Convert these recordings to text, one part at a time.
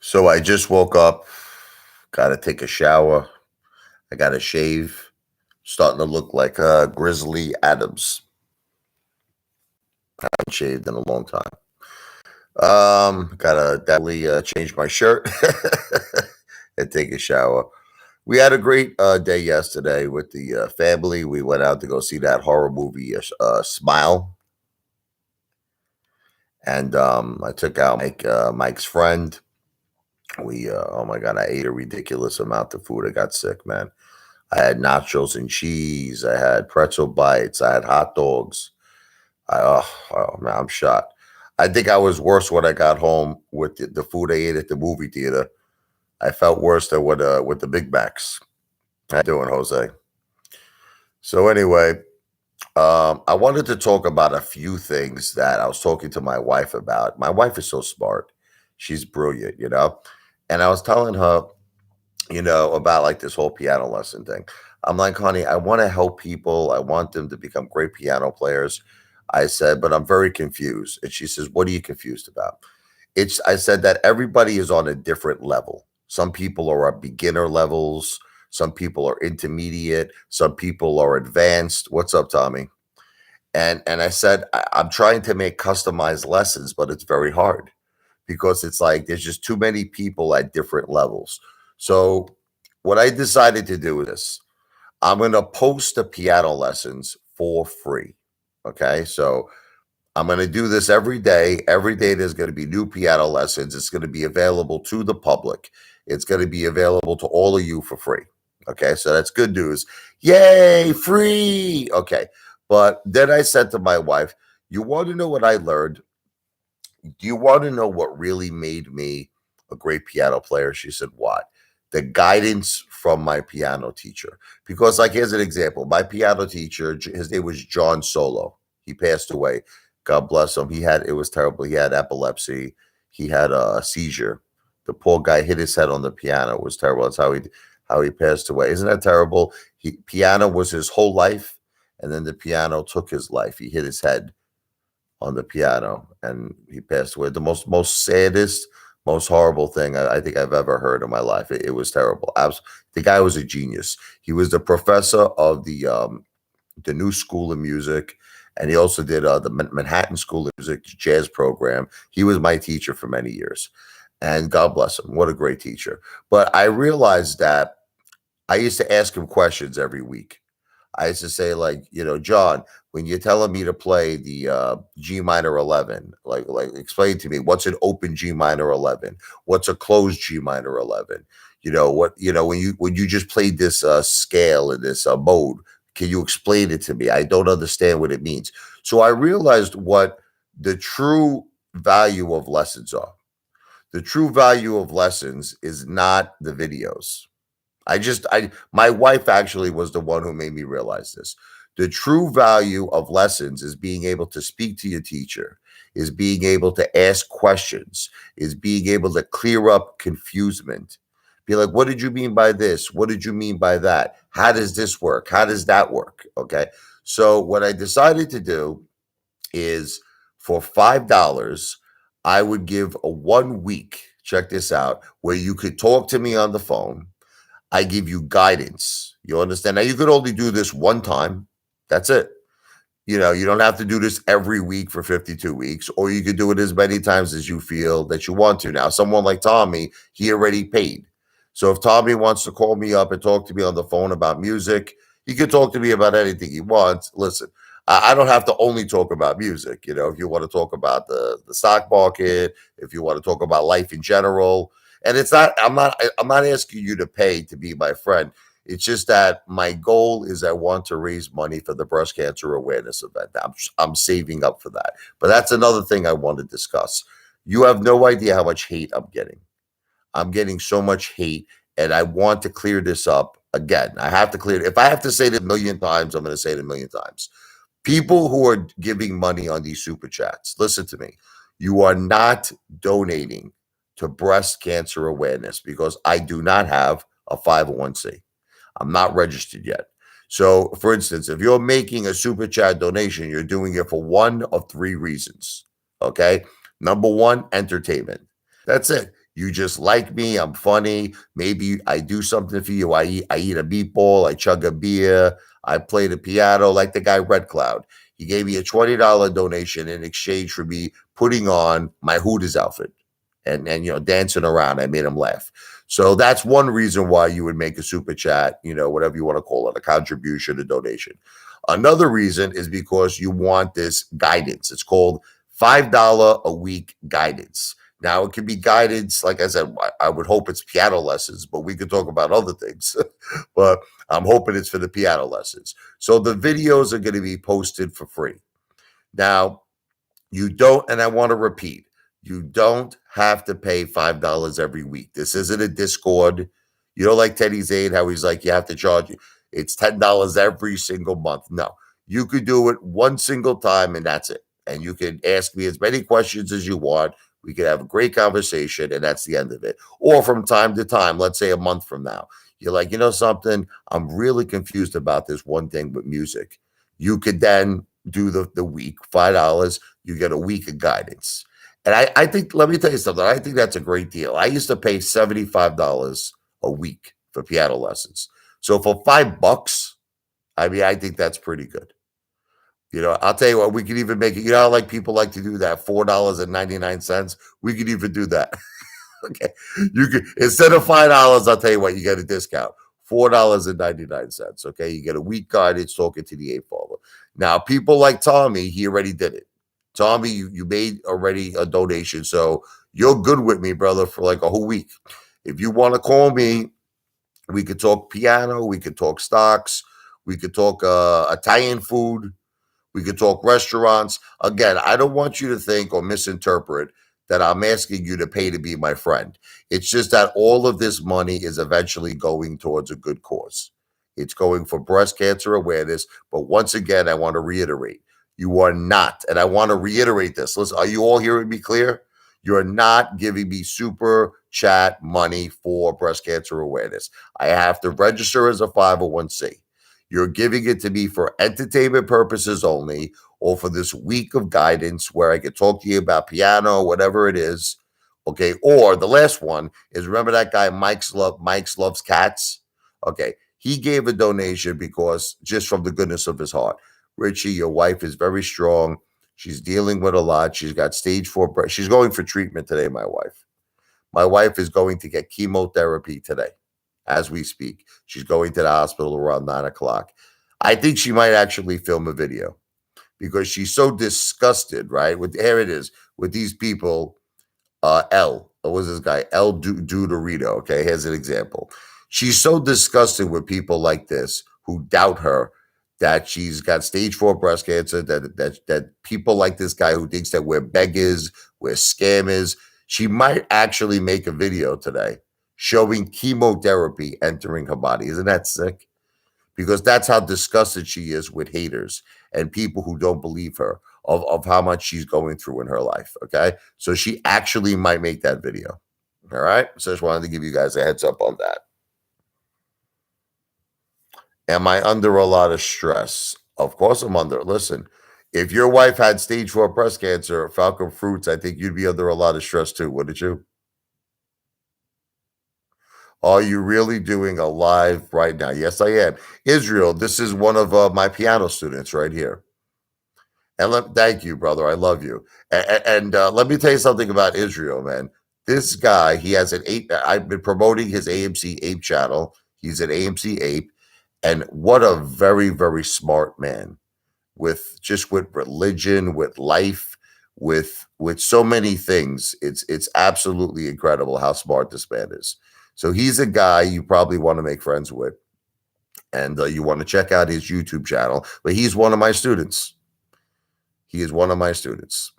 So I just woke up, got to take a shower. I got to shave. Starting to look like Grizzly Adams. Haven't shaved in a long time. Gotta definitely change my shirt and take a shower. We had a great day yesterday with the family. We went out to go see that horror movie, Smile, and I took out Mike's friend. Oh my god, I ate a ridiculous amount of food. I got sick, man. I had nachos and cheese. I had pretzel bites. I had hot dogs. Oh man, I'm shot. I think I was worse when I got home with the food I ate at the movie theater. I felt worse than with the Big Macs. How you doing, Jose? So anyway, I wanted to talk about a few things that I was talking to my wife about. My wife is so smart. She's brilliant, And I was telling her, about like this whole piano lesson thing. I'm like, honey, I want to help people. I want them to become great piano players. I said, but I'm very confused. And she says, what are you confused about? I said that everybody is on a different level. Some people are at beginner levels. Some people are intermediate. Some people are advanced. What's up, Tommy? And I said, I'm trying to make customized lessons, but it's very hard because it's like there's just too many people at different levels. So what I decided to do is this. I'm going to post the piano lessons for free. Okay? So I'm going to do this every day. Every day there's going to be new piano lessons. It's going to be available to the public. It's going to be available to all of you for free. Okay? So that's good news. Yay, free. Okay. But then I said to my wife, you want to know what I learned? Do you want to know what really made me a great piano player? She said, what? The guidance from my piano teacher. Because, like, here's an example. My piano teacher, his name was John Solo. He passed away. God bless him. It was terrible. He had epilepsy. He had a seizure. The poor guy hit his head on the piano. It was terrible. That's how he passed away. Isn't that terrible? Piano was his whole life, and then the piano took his life. He hit his head on the piano and he passed away. The most saddest, most horrible thing I think I've ever heard in my life. It was terrible. The guy was a genius. He was the professor of the New School of Music, and he also did the Manhattan School of Music jazz program. He was my teacher for many years, and God bless him. What a great teacher. But I realized that I used to ask him questions every week. I used to say, like, John, when you're telling me to play the G minor 11, like explain to me what's an open G minor 11, what's a closed G minor 11. When you just played this scale in this mode, can you explain it to me? I don't understand what it means. So I realized what the true value of lessons are. The true value of lessons is not the videos. My wife actually was the one who made me realize this. The true value of lessons is being able to speak to your teacher, is being able to ask questions, is being able to clear up confusement. Be like, what did you mean by this? What did you mean by that? How does this work? How does that work? Okay. So what I decided to do is for $5, I would give a 1 week, check this out, where you could talk to me on the phone. I give you guidance. You understand? Now, you could only do this one time. That's it. You don't have to do this every week for 52 weeks, or you could do it as many times as you feel that you want to. Now, someone like Tommy, he already paid. So if Tommy wants to call me up and talk to me on the phone about music, he can talk to me about anything he wants. Listen, I don't have to only talk about music. If you want to talk about the stock market, if you want to talk about life in general, and I'm not asking you to pay to be my friend. It's just that my goal is I want to raise money for the breast cancer awareness event. I'm saving up for that. But that's another thing I want to discuss. You have no idea how much hate I'm getting. I'm getting so much hate, and I want to clear this up again. I have to clear it. If I have to say it a million times, I'm going to say it a million times. People who are giving money on these super chats, listen to me. You are not donating to breast cancer awareness because I do not have a 501c. I'm not registered yet. So, for instance, if you're making a super chat donation, you're doing it for one of three reasons. Okay. Number one, entertainment. That's it. You just like me. I'm funny. Maybe I do something for you. I eat a meatball. I chug a beer. I play the piano like the guy Red Cloud. He gave me a $20 donation in exchange for me putting on my Hooters outfit and dancing around. I made him laugh. So that's one reason why you would make a super chat, whatever you want to call it, a contribution, a donation. Another reason is because you want this guidance. It's called $5 a week guidance. Now, it can be guidance, like I said, I would hope it's piano lessons, but we could talk about other things. But I'm hoping it's for the piano lessons. So the videos are going to be posted for free. Now, you don't, and I want to repeat, you don't have to pay $5 every week. This isn't a Discord. You know, like Teddy Zane, how he's like, you have to charge you. It's $10 every single month. No, you could do it one single time and that's it. And you can ask me as many questions as you want. We could have a great conversation and that's the end of it. Or from time to time, let's say a month from now, you're like, something, I'm really confused about this one thing with music. You could then do the week, $5, you get a week of guidance. And I think, let me tell you something, I think that's a great deal. I used to pay $75 a week for piano lessons. So for $5, I mean, I think that's pretty good. I'll tell you what, we could even make it, like people like to do that, $4.99. We could even do that. Okay. You could, instead of $5, I'll tell you what, you get a discount. $4.99. Okay. You get a week guidance talking to the Apefather. Now, people like Tommy, he already did it. Tommy, you made already a donation. So you're good with me, brother, for like a whole week. If you want to call me, we could talk piano. We could talk stocks. We could talk Italian food. We could talk restaurants. Again, I don't want you to think or misinterpret that I'm asking you to pay to be my friend. It's just that all of this money is eventually going towards a good cause. It's going for breast cancer awareness. But once again, I want to reiterate, you are not, and I want to reiterate this. Listen, are you all hearing me clear? You're not giving me super chat money for breast cancer awareness. I have to register as a 501c. You're giving it to me for entertainment purposes only, or for this week of guidance where I could talk to you about piano, whatever it is. Okay. Or the last one is, remember that guy, Mike's Loves Cats? Okay. He gave a donation because just from the goodness of his heart. Richie, your wife is very strong. She's dealing with a lot. She's got stage 4 breast. She's going for treatment today, my wife. My wife is going to get chemotherapy today as we speak. She's going to the hospital around 9 o'clock. I think she might actually film a video because she's so disgusted, right? Here it is, with these people. What was this guy? Dorito. Okay, here's an example. She's so disgusted with people like this who doubt her that she's got stage 4 breast cancer, that people like this guy who thinks that we're beggars, we're scammers. She might actually make a video today showing chemotherapy entering her body. Isn't that sick? Because that's how disgusted she is with haters and people who don't believe her of how much she's going through in her life. Okay. So she actually might make that video. All right. So I just wanted to give you guys a heads up on that. Am I under a lot of stress? Of course I'm under. Listen, if your wife had stage 4 breast cancer, Falcon Fruits, I think you'd be under a lot of stress too, wouldn't you? Are you really doing a live right now? Yes, I am. Israel, this is one of my piano students right here. And thank you, brother. I love you. And let me tell you something about Israel, man. This guy, he has an ape. I've been promoting his AMC Ape channel. He's an AMC Ape. And what a very, very smart man with religion, with life, with so many things. It's absolutely incredible how smart this man is. So he's a guy you probably want to make friends with, and you want to check out his YouTube channel. But he's one of my students. He is one of my students.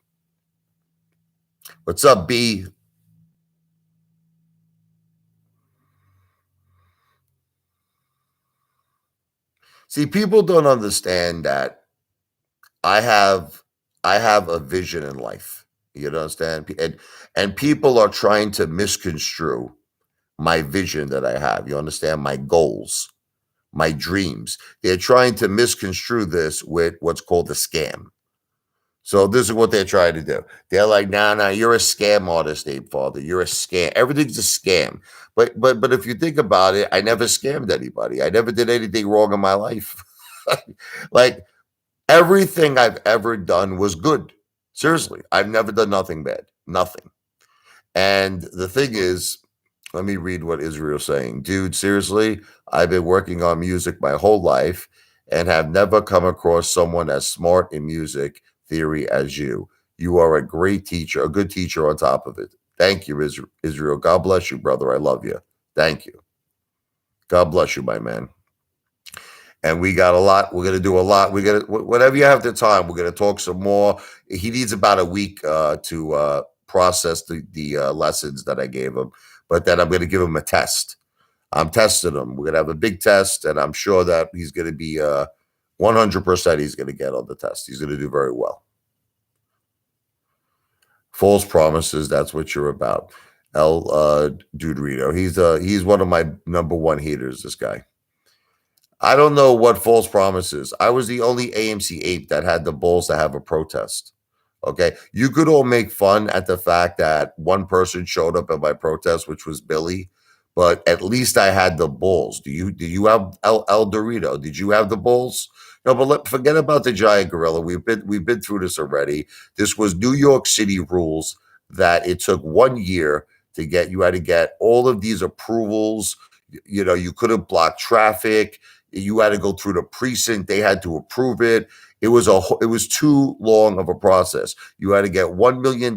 What's up, B? See, people don't understand that I have a vision in life. You understand? And people are trying to misconstrue my vision that I have. You understand? My goals, my dreams. They're trying to misconstrue this with what's called a scam. So this is what they're trying to do. They're like, nah, nah, you're a scam artist, Apefather. You're a scam. Everything's a scam. But if you think about it, I never scammed anybody. I never did anything wrong in my life. Like everything I've ever done was good. Seriously, I've never done nothing bad. Nothing. And the thing is, let me read what Israel's saying. Dude, seriously, I've been working on music my whole life and have never come across someone as smart in music theory as you. You are a great teacher, a good teacher on top of it. Thank you, Israel. God bless you, brother. I love you. Thank you. God bless you, my man. And we got a lot. We're gonna do a lot. We're gonna whatever you have the time. We're gonna talk some more. He needs about a week to process the lessons that I gave him, but then I'm gonna give him a test. I'm testing him. We're gonna have a big test, and I'm sure that he's gonna be 100%. He's gonna get on the test. He's gonna do very well. False promises. That's what you're about, El Dudrito. He's one of my number one haters. This guy. I don't know what false promises. I was the only AMC ape that had the balls to have a protest. Okay. You could all make fun at the fact that one person showed up at my protest, which was Billy, but at least I had the balls. Do you have El Dorito? Did you have the balls? No, but forget about the giant gorilla. We've been through this already. This was New York City rules that it took 1 year to get. You had to get all of these approvals. You couldn't block traffic. You had to go through the precinct. They had to approve it. It was too long of a process. You had to get $1 million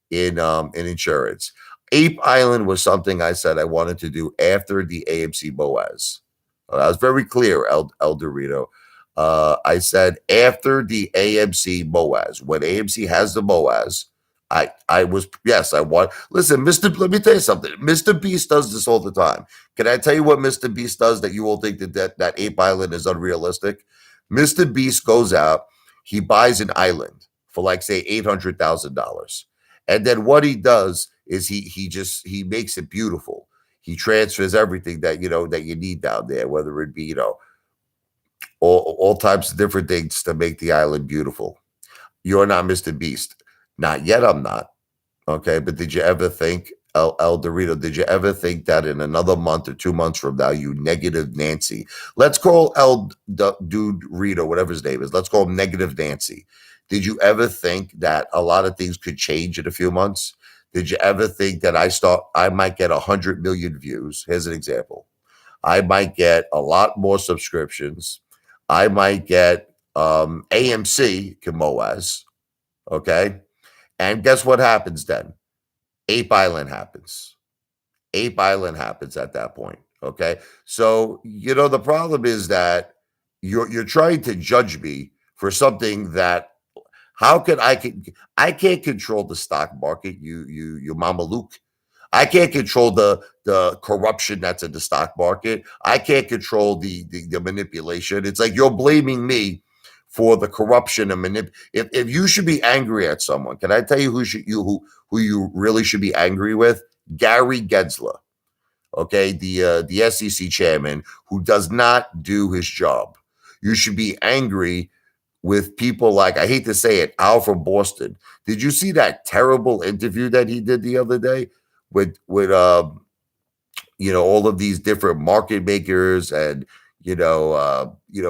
in insurance. Ape Island was something I said I wanted to do after the AMC Boaz. I was very clear, El Dorito. I said after the AMC Boaz, when AMC has the Boaz, I was yes, I want. Listen, Mr. Let me tell you something. Mr. Beast does this all the time. Can I tell you what Mr. Beast does that you will think that Ape Island is unrealistic? Mr. Beast goes out, he buys an island for like say $800,000. And then what he does is he makes it beautiful. He transfers everything that you need down there, whether it be, all types of different things to make the island beautiful. You're not Mr. Beast. Not yet, I'm not. Okay, but did you ever think, El Dorito, did you ever think that in another month or 2 months from now, you negative Nancy, let's call Dude Rito, whatever his name is, let's call him Negative Nancy. Did you ever think that a lot of things could change in a few months? Did you ever think that I might get 100 million views? Here's an example. I might get a lot more subscriptions. I might get AMC Moaz. Okay. And guess what happens then? Ape Island happens. Ape Island happens at that point. Okay. So, the problem is that you're trying to judge me for something that I can't control the stock market, you Mama Luke. I can't control the corruption that's in the stock market. I can't control the manipulation. It's like you're blaming me for the corruption and If you should be angry at someone, can I tell you who you really should be angry with? Gary Gensler, okay, the SEC chairman who does not do his job. You should be angry with people like, I hate to say it, Al from Boston. Did you see that terrible interview that he did the other day with all of these different market makers and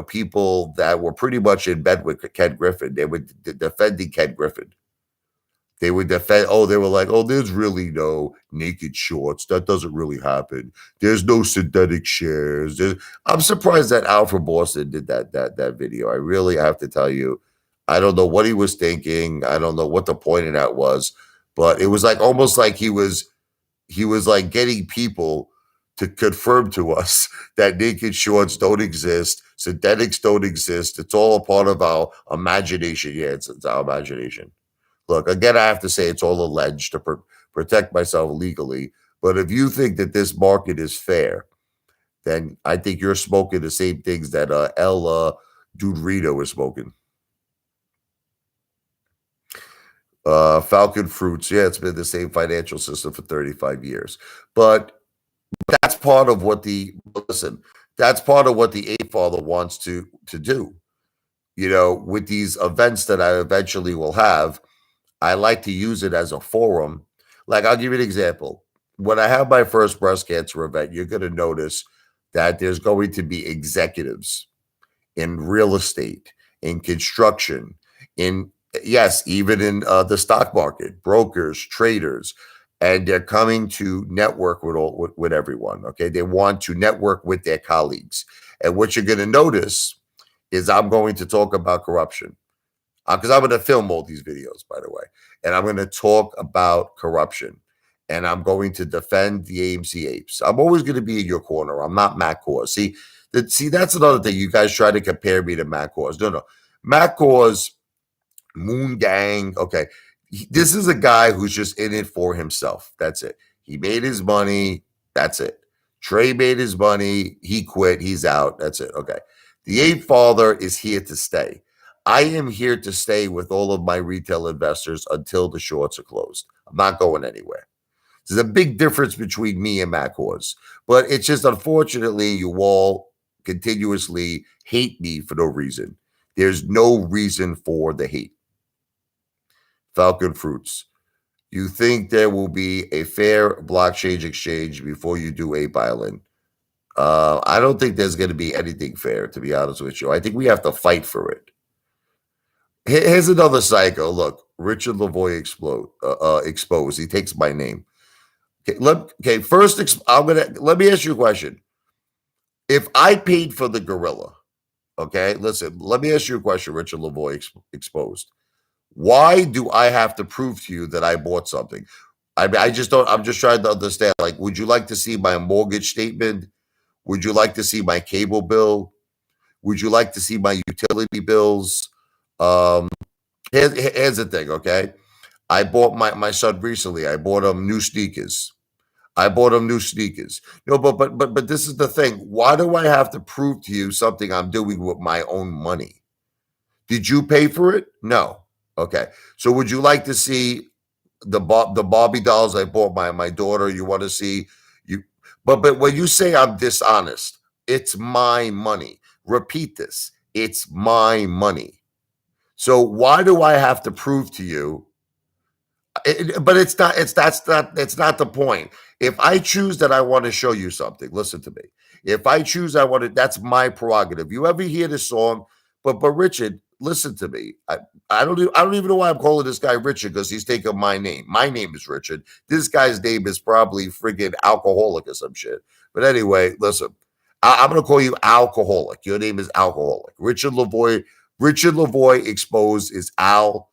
people that were pretty much in bed with Ken Griffin? They were defending Ken Griffin. They would defend. Oh, they were like, "Oh, there's really no naked shorts. That doesn't really happen. There's no synthetic shares." I'm surprised that Al from Boston did that video. I really have to tell you, I don't know what he was thinking. I don't know what the point of that was, but it was like almost like he was like getting people to confirm to us that naked shorts don't exist, synthetics don't exist. It's all a part of our imagination. Yeah, it's our imagination. Look, again, I have to say it's all alleged to protect myself legally. But if you think that this market is fair, then I think you're smoking the same things that El Dudrito is smoking. Falcon Fruits, yeah, it's been the same financial system for 35 years. But that's part of what the That's part of what the Apefather wants to do. with these events that I eventually will have, I like to use it as a forum. Like, I'll give you an example. When I have my first breast cancer event, you're going to notice that there's going to be executives in real estate, in construction, in, yes, even in the stock market, brokers, traders, and they're coming to network with everyone. Okay, they want to network with their colleagues, and what you're going to notice is I'm going to talk about corruption because I'm going to film all these videos, by the way, and I'm going to talk about corruption, and I'm going to defend the AMC apes. I'm always going to be in your corner. I'm not Matt Kors. See, that's another thing. You guys try to compare me to Matt Kors. No, Matt Kors, Moon Gang. Okay, this is a guy who's just in it for himself. That's it. He made his money. That's it. Trey made his money. He quit. He's out. That's it. Okay. The Apefather is here to stay. I am here to stay with all of my retail investors until the shorts are closed. I'm not going anywhere. There's a big difference between me and Matt Kors, but it's just unfortunately you all continuously hate me for no reason. There's no reason for the hate. Falcon Fruits. You think there will be a fair blockchain exchange before you do Ape Island? I don't think there's going to be anything fair, to be honest with you. I think we have to fight for it. Here's another psycho. Look, Richard Lavoie exposed. He takes my name. Okay. First, let me ask you a question. If I paid for the gorilla, okay, listen. Let me ask you a question, Richard Lavoie exposed. Why do I have to prove to you that I bought something? I just don't. I'm just trying to understand. Like, would you like to see my mortgage statement? Would you like to see my cable bill? Would you like to see my utility bills? Here's the thing, okay? I bought my son recently. I bought him new sneakers. No, but this is the thing. Why do I have to prove to you something I'm doing with my own money? Did you pay for it? No. Okay. So would you like to see the Barbie dolls I bought my daughter? You want to see you? But when you say I'm dishonest, it's my money. Repeat this. It's my money. So why do I have to prove to you? But it's not. It's not the point. If I choose that I want to show you something, listen to me. If I choose I want to, that's my prerogative. You ever hear this song? But Richard, listen to me. I don't even know why I'm calling this guy Richard, because he's taking my name. My name is Richard. This guy's name is probably friggin' alcoholic or some shit. But anyway, listen. I'm gonna call you alcoholic. Your name is alcoholic. Richard Lavoie. Richard Lavoie exposed is Al.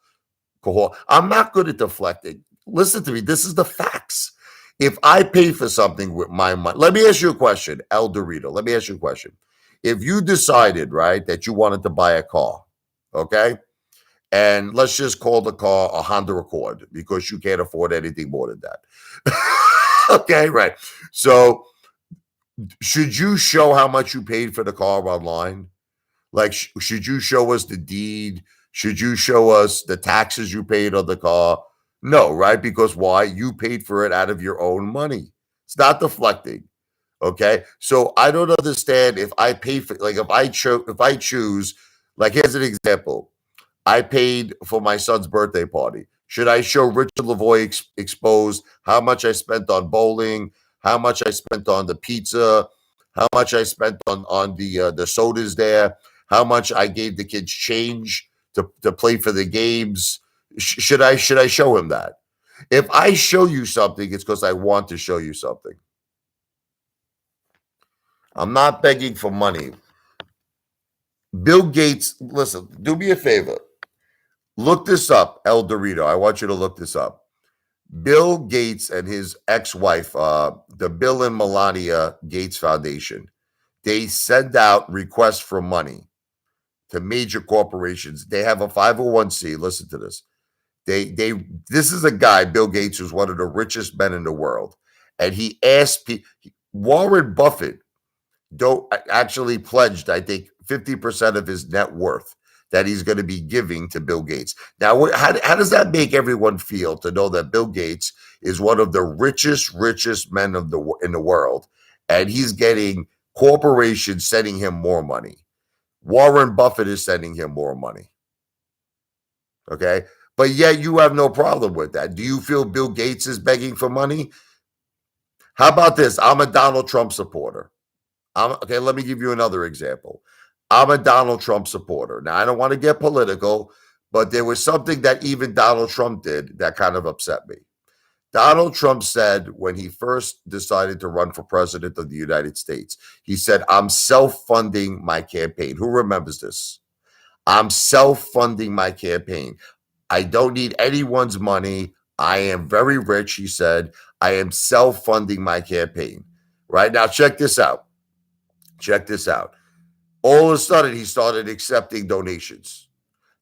I'm not good at deflecting. Listen to me. This is the facts. If I pay for something with my money, let me ask you a question, El Dorito. Let me ask you a question. If you decided, right, that you wanted to buy a car, okay, and let's just call the car a Honda Accord because you can't afford anything more than that. Okay, right. So should you show how much you paid for the car online? Like, should you show us the deed? Should you show us the taxes you paid on the car? No, right? Because why? You paid for it out of your own money. It's not deflecting. Okay. So I don't understand if I pay for, like, if I choose, like, here's an example. I paid for my son's birthday party. Should I show Richard Lavoie exposed how much I spent on bowling, how much I spent on the pizza, how much I spent on the sodas there, how much I gave the kids change to play for the games? Should I show him that? If I show you something, it's because I want to show you something. I'm not begging for money. Bill Gates, listen, do me a favor. Look this up, El Dorito. I want you to look this up. Bill Gates and his ex-wife, the Bill and Melania Gates Foundation, they send out requests for money to major corporations. They have a 501c. Listen to this. This is a guy, Bill Gates, who's one of the richest men in the world. And he asked Warren Buffett actually pledged, I think, 50% of his net worth that he's going to be giving to Bill Gates. Now, how does that make everyone feel to know that Bill Gates is one of the richest men in the world, and he's getting corporations sending him more money? Warren Buffett is sending him more money. Okay. But yet you have no problem with that. Do you feel Bill Gates is begging for money? How about this? I'm a Donald Trump supporter. Okay, let me give you another example. I'm a Donald Trump supporter. Now, I don't want to get political, but there was something that even Donald Trump did that kind of upset me. Donald Trump said when he first decided to run for president of the United States, he said, I'm self-funding my campaign. Who remembers this? I'm self-funding my campaign. I don't need anyone's money. I am very rich, he said. I am self-funding my campaign. Right now, check this out. Check this out. All of a sudden, he started accepting donations.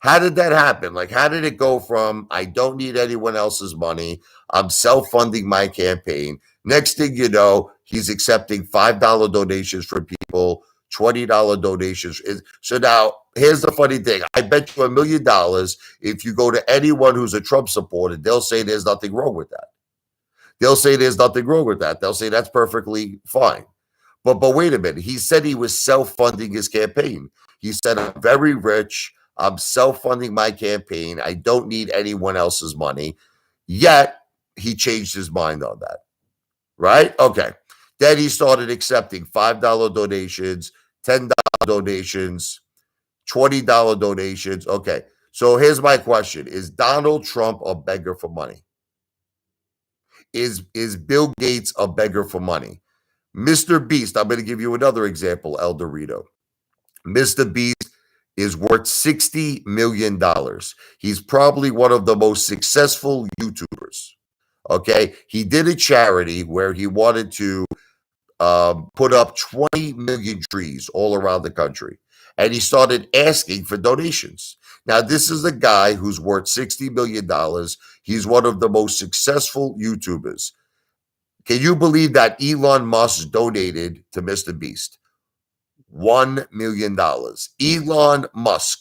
How did that happen? Like, how did it go from I don't need anyone else's money, I'm self-funding my campaign. Next thing you know, he's accepting $5 donations from people, $20 donations. So now, here's the funny thing. I bet you $1 million if you go to anyone who's a Trump supporter, they'll say there's nothing wrong with that. They'll say there's nothing wrong with that. They'll say that's perfectly fine. But wait a minute. He said he was self-funding his campaign. He said, I'm very rich. I'm self-funding my campaign. I don't need anyone else's money. Yet, he changed his mind on that. Right? Okay. Then he started accepting $5 donations, $10 donations, $20 donations. Okay. So here's my question. Is Donald Trump a beggar for money? Is Bill Gates a beggar for money? Mr. Beast, I'm going to give you another example, El Dorito. Mr. Beast is worth $60 million. He's probably one of the most successful YouTubers. Okay. He did a charity where he wanted to put up 20 million trees all around the country. And he started asking for donations. Now, this is a guy who's worth $60 million. He's one of the most successful YouTubers. Can you believe that Elon Musk donated to Mr. Beast? $1 million. Elon Musk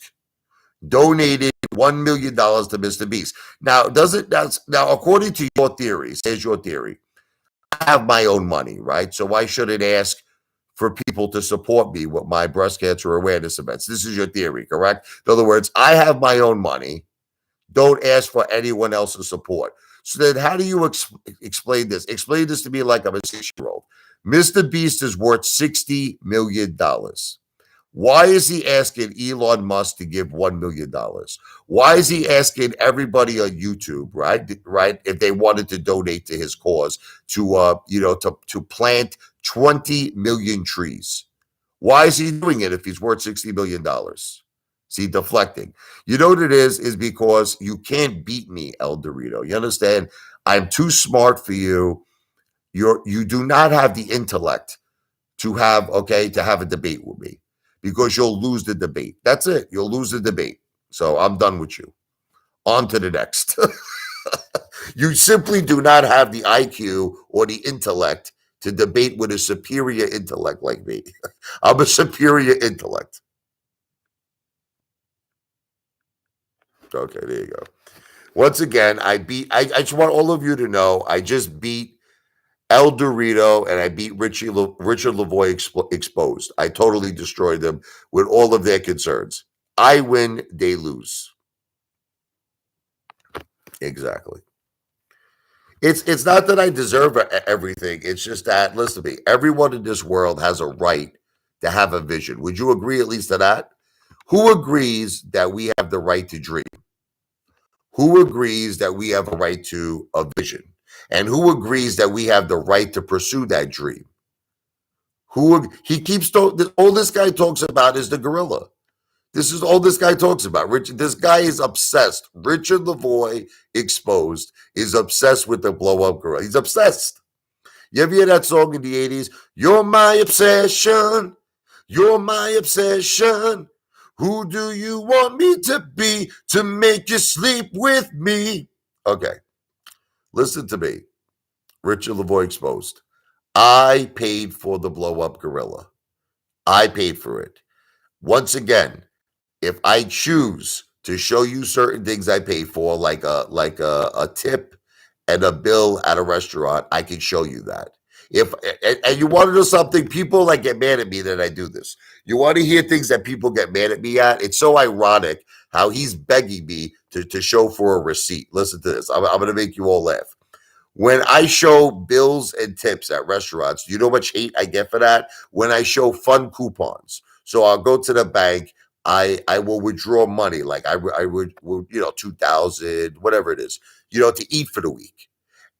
donated $1 million to Mr. Beast. Now, now, according to your theories, here's your theory. I have my own money, right? So why should it ask for people to support me with my breast cancer awareness events? This is your theory, correct? In other words, I have my own money. Don't ask for anyone else's support. So then how do you explain this? Explain this to me like I'm a 6-year-old. Mr. Beast is worth $60 million. Why is he asking Elon Musk to give $1 million? Why is he asking everybody on YouTube, right, if they wanted to donate to his cause to plant 20 million trees? Why is he doing it if he's worth $60 million? See, deflecting. You know what it is because you can't beat me, El Dorito. You understand? I'm too smart for you. You do not have the intellect to have a debate with me because you'll lose the debate. That's it. You'll lose the debate. So I'm done with you. On to the next. You simply do not have the IQ or the intellect to debate with a superior intellect like me. I'm a superior intellect. Okay, there you go. Once again, I just want all of you to know I just beat El Dorito and I beat Richard Lavoie exposed. I totally destroyed them with all of their concerns. I win, they lose. Exactly. It's not that I deserve everything. It's just that, listen to me, everyone in this world has a right to have a vision. Would you agree at least to that? Who agrees that we have the right to dream? Who agrees that we have a right to a vision? And who agrees that we have the right to pursue that dream? He keeps all this guy talks about is the gorilla. This is all this guy talks about. This guy is obsessed. Richard Lavoie exposed is obsessed with the blow up gorilla. He's obsessed. You ever hear that song in the 80s? You're my obsession. You're my obsession. Who do you want me to be to make you sleep with me? Okay. Listen to me. Richard Lavoie exposed. I paid for the blow up gorilla. I paid for it. Once again, if I choose to show you certain things I pay for, like a tip and a bill at a restaurant, I can show you that. If and you want to know something, people like get mad at me that I do this. You want to hear things that people get mad at me at? It's so ironic how he's begging me to show for a receipt. Listen to this. I'm going to make you all laugh. When I show bills and tips at restaurants, you know how much hate I get for that? When I show fun coupons. So I'll go to the bank. I will withdraw money, like I would 2,000, whatever it is, to eat for the week.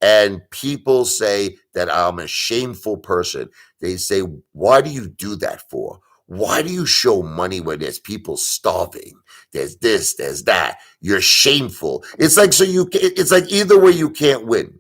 And people say that I'm a shameful person. They say, why do you do that for? Why do you show money when there's people starving? There's this, there's that. You're shameful. It's like it's like either way you can't win.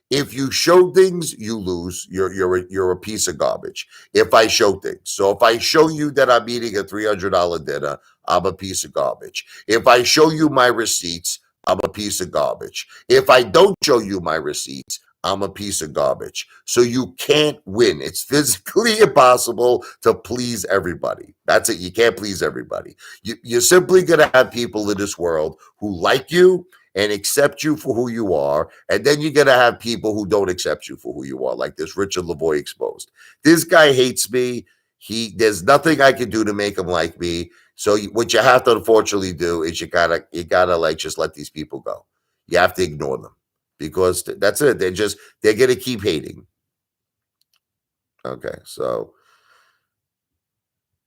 If you show things, you lose. You're a piece of garbage. If I show things, so if I show you that I'm eating a $300 dinner, I'm a piece of garbage. If I show you my receipts, I'm a piece of garbage. If I don't show you my receipts, I'm a piece of garbage. So you can't win. It's physically impossible to please everybody. That's it. You can't please everybody. You're simply going to have people in this world who like you and accept you for who you are. And then you're going to have people who don't accept you for who you are, like this Richard Lavoie exposed. This guy hates me. There's nothing I can do to make him like me. So what you have to unfortunately do is you gotta like just let these people go. You have to ignore them because that's it. They're gonna keep hating. Okay, so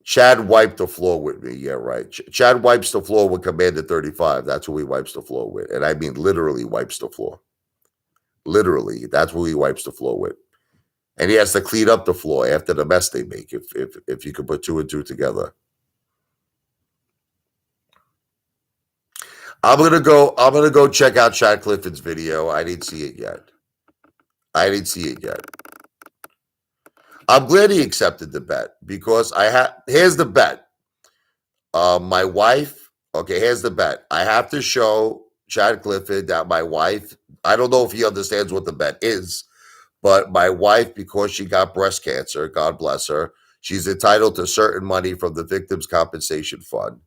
Chad wiped the floor with me. Yeah, right. Chad wipes the floor with Commander 35. That's who he wipes the floor with. And I mean literally wipes the floor. Literally, that's who he wipes the floor with. And he has to clean up the floor after the mess they make, if you could put two and two together. I'm gonna go check out Chad Clifford's video. I didn't see it yet. I'm glad he accepted the bet because here's the bet. My wife, okay, here's the bet. I have to show Chad Clifford that my wife, I don't know if he understands what the bet is, but my wife, because she got breast cancer, God bless her, she's entitled to certain money from the Victims Compensation Fund.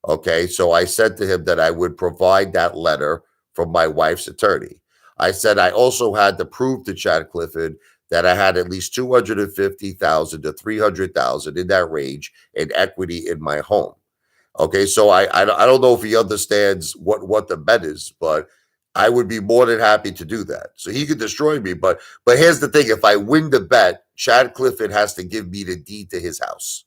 Okay, so I said to him that I would provide that letter from my wife's attorney. I said I also had to prove to Chad Clifford that I had at least 250,000 to 300,000 in that range in equity in my home. Okay, so I don't know if he understands what the bet is, but I would be more than happy to do that. So he could destroy me, but here's the thing: if I win the bet, Chad Clifford has to give me the deed to his house.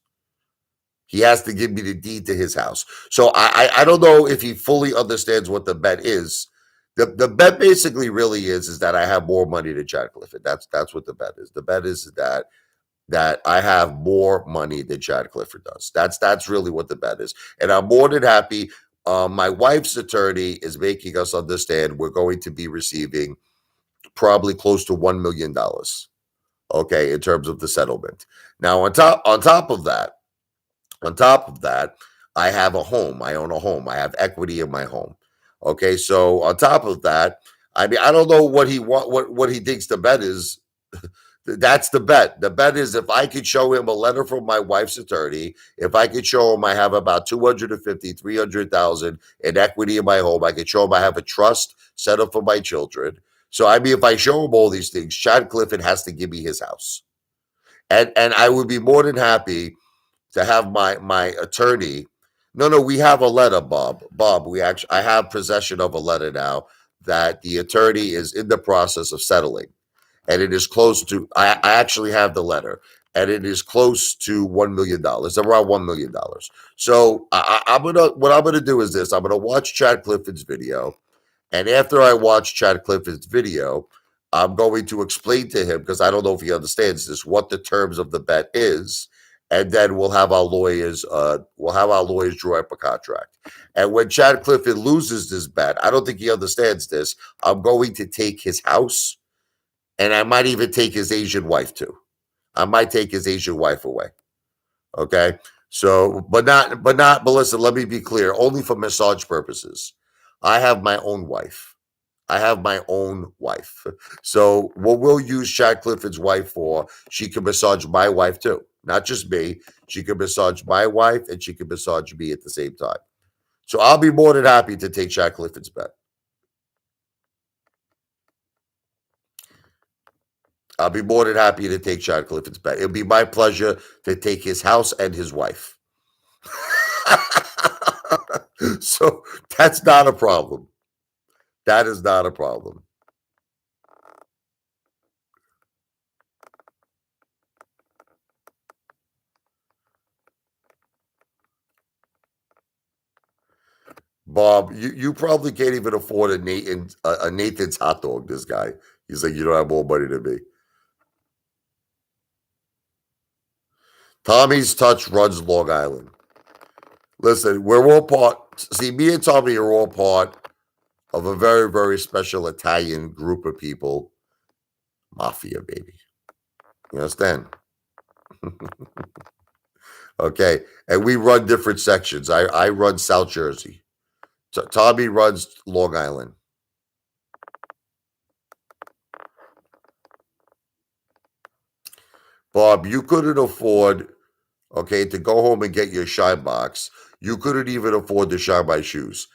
He has to give me the deed to his house. So I don't know if he fully understands what the bet is. The bet basically really is that I have more money than Chad Clifford. That's what the bet is. The bet is that I have more money than Chad Clifford does. That's really what the bet is. And I'm more than happy. My wife's attorney is making us understand we're going to be receiving probably close to $1 million. Okay, in terms of the settlement. Now on top of that, I have a home. I own a home. I have equity in my home. Okay, so on top of that, I mean, I don't know what he thinks the bet is. That's the bet. The bet is if I could show him a letter from my wife's attorney, if I could show him I have about 250, 300,000 in equity in my home, I could show him I have a trust set up for my children. So I mean, if I show him all these things, Chad Clifford has to give me his house. And I would be more than happy to have my attorney. No, we have a letter, Bob, I have possession of a letter now that the attorney is in the process of settling, and it is close to, I actually have the letter, and it is close to $1 million, around $1 million. So what I'm gonna do is this: I'm gonna watch Chad Clifford's video, and after I watch Chad Clifford's video, I'm going to explain to him, because I don't know if he understands this, what the terms of the bet is, and then we'll have our lawyers draw up a contract. And when Chad Clifford loses this bet, I don't think he understands this. I'm going to take his house, and I might even take his Asian wife too. I might take his Asian wife away. Okay. So, but listen, let me be clear, only for massage purposes. I have my own wife. I have my own wife. So what we'll use Chad Clifford's wife for, she can massage my wife too. Not just me. She can massage my wife and she can massage me at the same time. So I'll be more than happy to take Chad Clifford's bet. I'll be more than happy to take John Clifford's bet. It'll be my pleasure to take his house and his wife. So that's not a problem. That is not a problem. Bob, you probably can't even afford a Nathan's hot dog. This guy, he's like, you don't have more money than me. Tommy's Touch runs Long Island. Listen, we're all part. See, me and Tommy are all part of a very, very special Italian group of people. Mafia, baby. You understand? Okay. And we run different sections. I run South Jersey. Tommy runs Long Island. Bob, you couldn't afford, okay, to go home and get your Shine Box. You couldn't even afford to shine my shoes.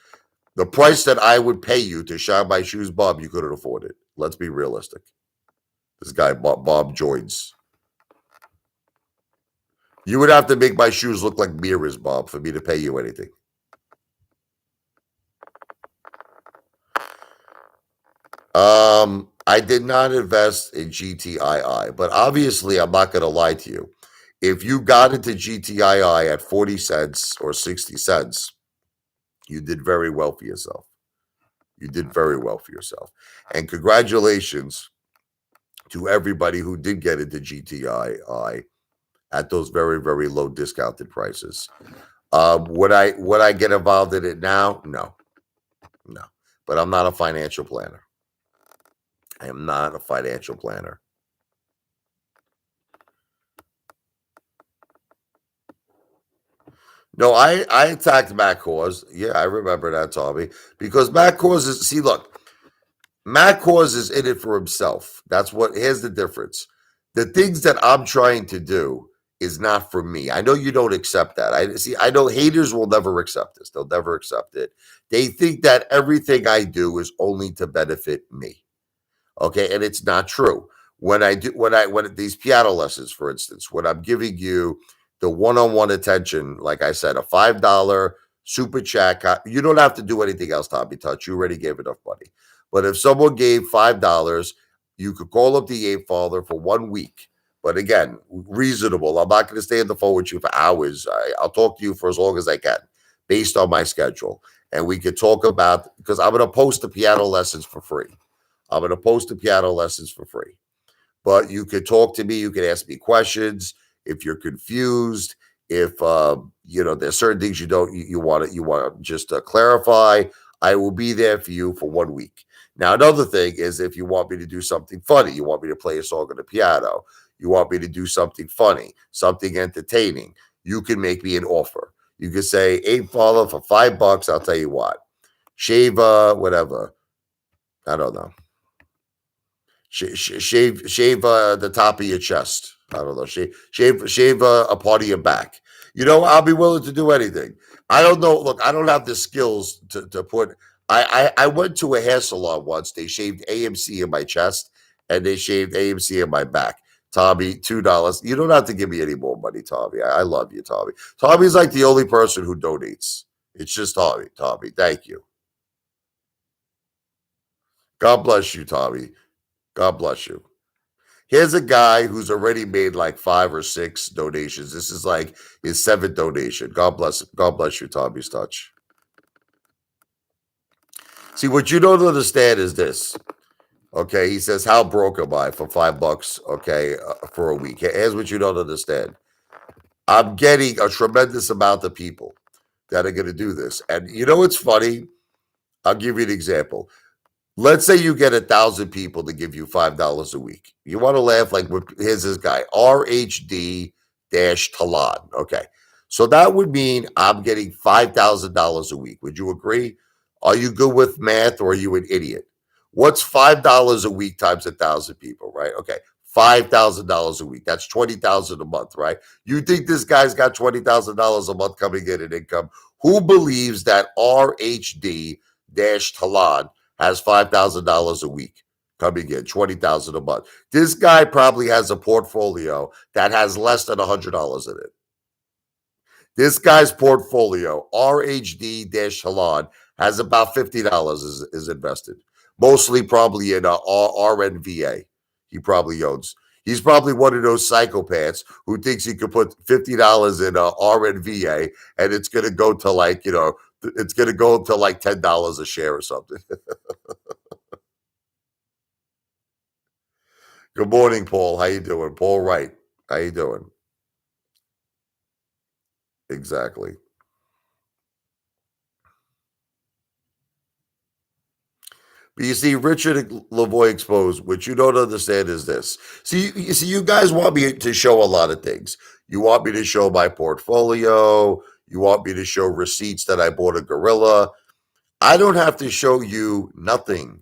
The price that I would pay you to shine my shoes, Bob, you couldn't afford it. Let's be realistic. This guy, Bob joins. You would have to make my shoes look like mirrors, Bob, for me to pay you anything. I did not invest in GTII, but obviously I'm not going to lie to you. If you got into GTII at 40 cents or 60 cents, you did very well for yourself. You did very well for yourself. And congratulations to everybody who did get into GTII at those very, very low discounted prices. Would I get involved in it now? No. But I'm not a financial planner. I am not a financial planner. No, I attacked Matt Cause. Yeah, I remember that, Tommy. Because Matt Cause is, see, look, Matt Cause is in it for himself. Here's the difference. The things that I'm trying to do is not for me. I know you don't accept that. I know haters will never accept this. They'll never accept it. They think that everything I do is only to benefit me. Okay, and it's not true. When these piano lessons, for instance, when I'm giving you the one-on-one attention, like I said, a $5 super chat, you don't have to do anything else, Tommy Touch. You already gave enough money. But if someone gave $5, you could call up the Apefather for 1 week. But again, reasonable. I'm not going to stay on the phone with you for hours. I'll talk to you for as long as I can, based on my schedule. And we could talk about, because I'm going to post the piano lessons for free. I'm going to post the piano lessons for free. But you could talk to me. You can ask me questions if you're confused. If there's certain things you want to just clarify. I will be there for you for 1 week. Now, another thing is if you want me to do something funny, you want me to play a song on the piano, you want me to do something funny, something entertaining, you can make me an offer. You can say, Apefather, for $5, I'll tell you what, shave whatever. I don't know. Shave the top of your chest. I don't know. Shave a part of your back. I'll be willing to do anything. I don't know. Look, I don't have the skills to put. I went to a hair salon once. They shaved AMC in my chest and they shaved AMC in my back. Tommy, $2. You don't have to give me any more money, Tommy. I love you, Tommy. Tommy's like the only person who donates. It's just Tommy. Tommy, thank you. God bless you, Tommy. God bless you. Here's a guy who's already made like 5 or 6 donations. This is like his 7th donation. God bless you, Tommy's Touch. See, what you don't understand is this. Okay, he says, how broke am I for $5? Okay, for a week. Here's what you don't understand. I'm getting a tremendous amount of people that are going to do this. And you know what's funny? I'll give you an example. Let's say you get 1,000 people to give you $5 a week. You want to laugh? Like, here's this guy, RHD Talon. Okay. So that would mean I'm getting $5,000 a week. Would you agree? Are you good with math or are you an idiot? What's $5 a week times 1,000 people, right? Okay. $5,000 a week. That's $20,000 a month, right? You think this guy's got $20,000 a month coming in income? Who believes that RHD Talon has $5,000 a week coming in, 20,000 a month. This guy probably has a portfolio that has less than $100 in it. This guy's portfolio, RHD-Halon, has about $50 is invested, mostly probably in RNVA. He probably owns. He's probably one of those psychopaths who thinks he could put $50 in RNVA and it's going to go to like, it's going to go to like $10 a share or something. Good morning, Paul. How you doing? Paul Wright. How you doing? Exactly. But you see, Richard Lavoie exposed, what you don't understand is this. See, you guys want me to show a lot of things. You want me to show my portfolio. You want me to show receipts that I bought a gorilla. I don't have to show you nothing.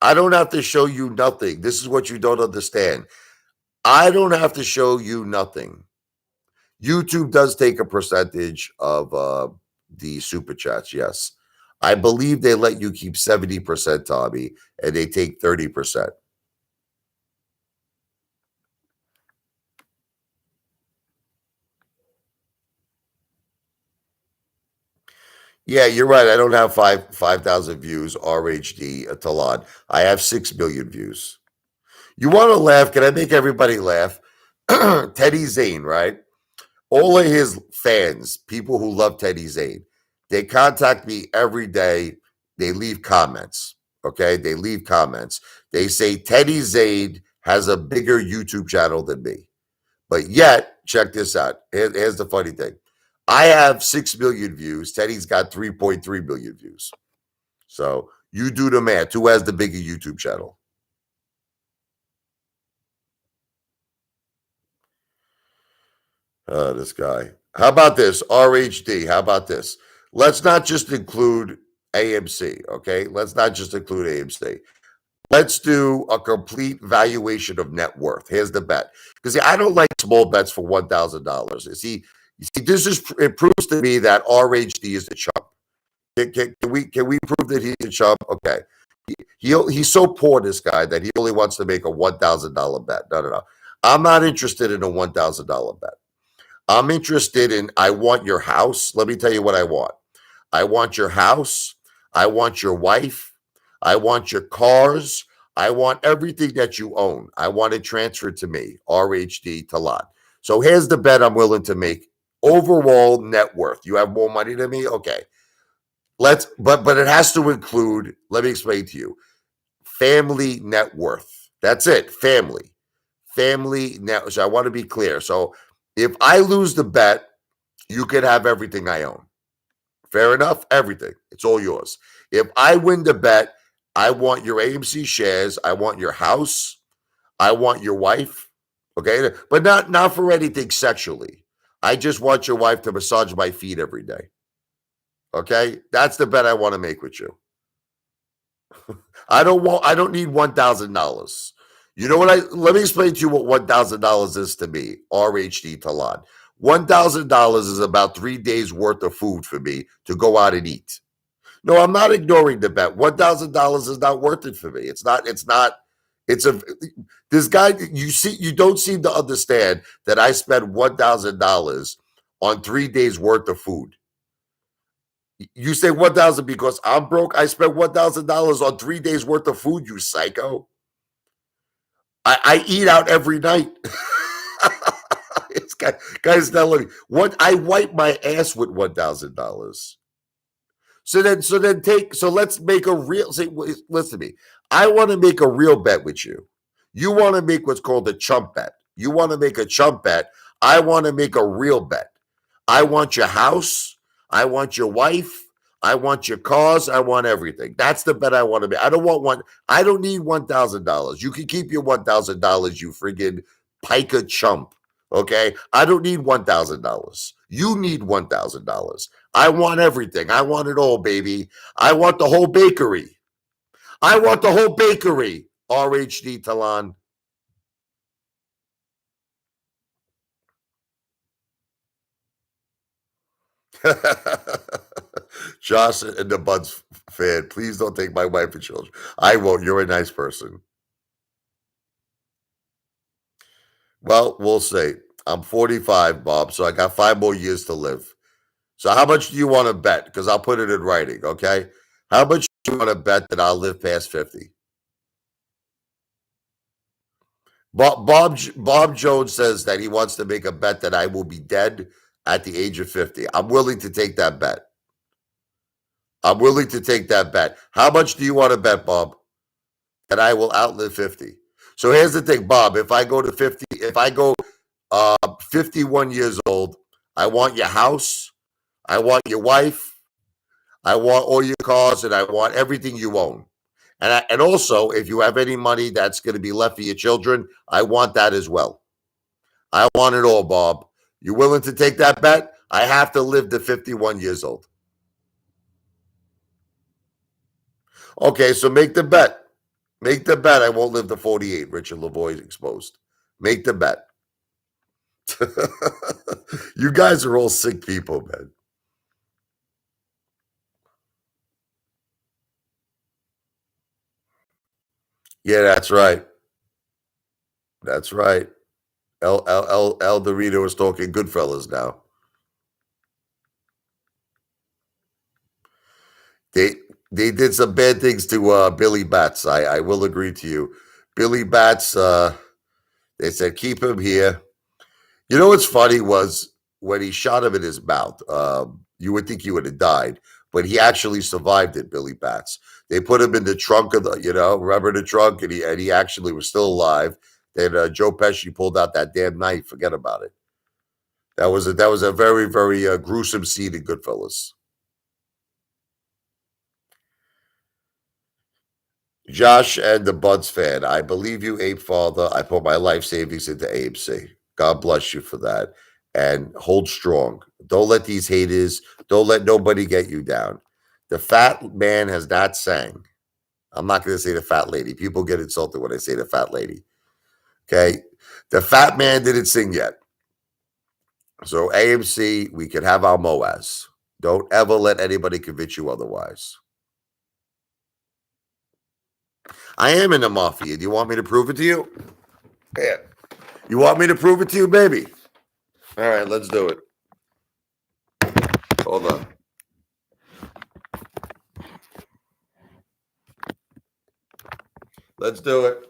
I don't have to show you nothing. This is what you don't understand. I don't have to show you nothing. YouTube does take a percentage of the super chats. Yes. I believe they let you keep 70%, Tommy, and they take 30%. Yeah, you're right. I don't have 5,000 views, RHD, Talon. I have 6 million views. You want to laugh? Can I make everybody laugh? Teddy Zane, right? All of his fans, people who love Teddy Zane, they contact me every day. They leave comments. Okay. They leave comments. They say Teddy Zane has a bigger YouTube channel than me. But yet, check this out. Here's the funny thing. I have 6 million views. Teddy's got 3.3 million views. So you do the math. Who has the bigger YouTube channel? This guy. How about this? RHD. How about this? Let's not just include AMC. Okay. Let's not just include AMC. Let's do a complete valuation of net worth. Here's the bet. Because I don't like small bets for $1,000. You see, it proves to me that RHD is a chump. Can we prove that he's a chump? Okay. He's so poor, this guy, that he only wants to make a $1,000 bet. No. I'm not interested in a $1,000 bet. I'm interested in, I want your house. Let me tell you what I want. I want your house. I want your wife. I want your cars. I want everything that you own. I want it transferred to me, RHD Talat. So here's the bet I'm willing to make. Overall net worth. You have more money than me? Okay. But it has to include, let me explain to you, family net worth. That's it. Family net. So I want to be clear. So if I lose the bet, you could have everything I own. Fair enough? Everything. It's all yours. If I win the bet, I want your AMC shares. I want your house. I want your wife. Okay. But not for anything sexually. I just want your wife to massage my feet every day. Okay. That's the bet I want to make with you. I don't need $1,000. You know what? Let me explain to you what $1,000 is to me, RHD Talon. $1,000 is about 3 days worth of food for me to go out and eat. No, I'm not ignoring the bet. $1,000 is not worth it for me. It's not. This guy. You don't seem to understand that I spent $1,000 on 3 days worth of food. You say 1,000 because I'm broke. I spent $1,000 on 3 days worth of food. You psycho. I eat out every night. This guy's telling me what I wipe my ass with $1,000. So let's make a real. Listen to me. I want to make a real bet with you. You want to make what's called a chump bet. You want to make a chump bet. I want to make a real bet. I want your house. I want your wife. I want your cars. I want everything. That's the bet I want to make. I don't want one. I don't need $1,000. You can keep your $1,000, you friggin' piker chump. Okay. I don't need $1,000. You need $1,000. I want everything. I want it all, baby. I want the whole bakery. I want the whole bakery. RHD Talon. Josh and the Buds fan, please don't take my wife and children. I won't. You're a nice person. Well, we'll see. I'm 45, Bob, so I got 5 more years to live. So how much do you want to bet? Because I'll put it in writing, okay? How much do you want to bet that I'll live past 50? Bob Jones says that he wants to make a bet that I will be dead at the age of 50. I'm willing to take that bet. I'm willing to take that bet. How much do you want to bet, Bob, that I will outlive 50? So here's the thing, Bob. If I go to 50, if I go 51 years old, I want your house, I want your wife, I want all your cars, and I want everything you own. And also, if you have any money that's going to be left for your children, I want that as well. I want it all, Bob. You willing to take that bet? I have to live to 51 years old. Okay, so make the bet. Make the bet I won't live to 48. Richard Lavoie exposed. Make the bet. You guys are all sick people, man. Yeah, that's right. That's right. El Dorito is talking Goodfellas now. They they did some bad things to Billy Bats. I will agree to you. Billy Bats, they said keep him here. You know what's funny was when he shot him in his mouth. You would think he would have died, but he actually survived it. Billy Bats. They put him in the trunk of the, remember the trunk, and he actually was still alive. Then Joe Pesci pulled out that damn knife. Forget about it. That was a very very gruesome scene in Goodfellas. Josh and the Buds fan, I believe you, Apefather. I put my life savings into AMC. God bless you for that. And hold strong. Don't let these haters, don't let nobody get you down. The fat man has not sang. I'm not going to say the fat lady. People get insulted when I say the fat lady. Okay. The fat man didn't sing yet. So AMC, we can have our Moaz. Don't ever let anybody convince you otherwise. I am in the mafia. Do you want me to prove it to you? Yeah. You want me to prove it to you, baby? All right, let's do it. Hold on. Let's do it.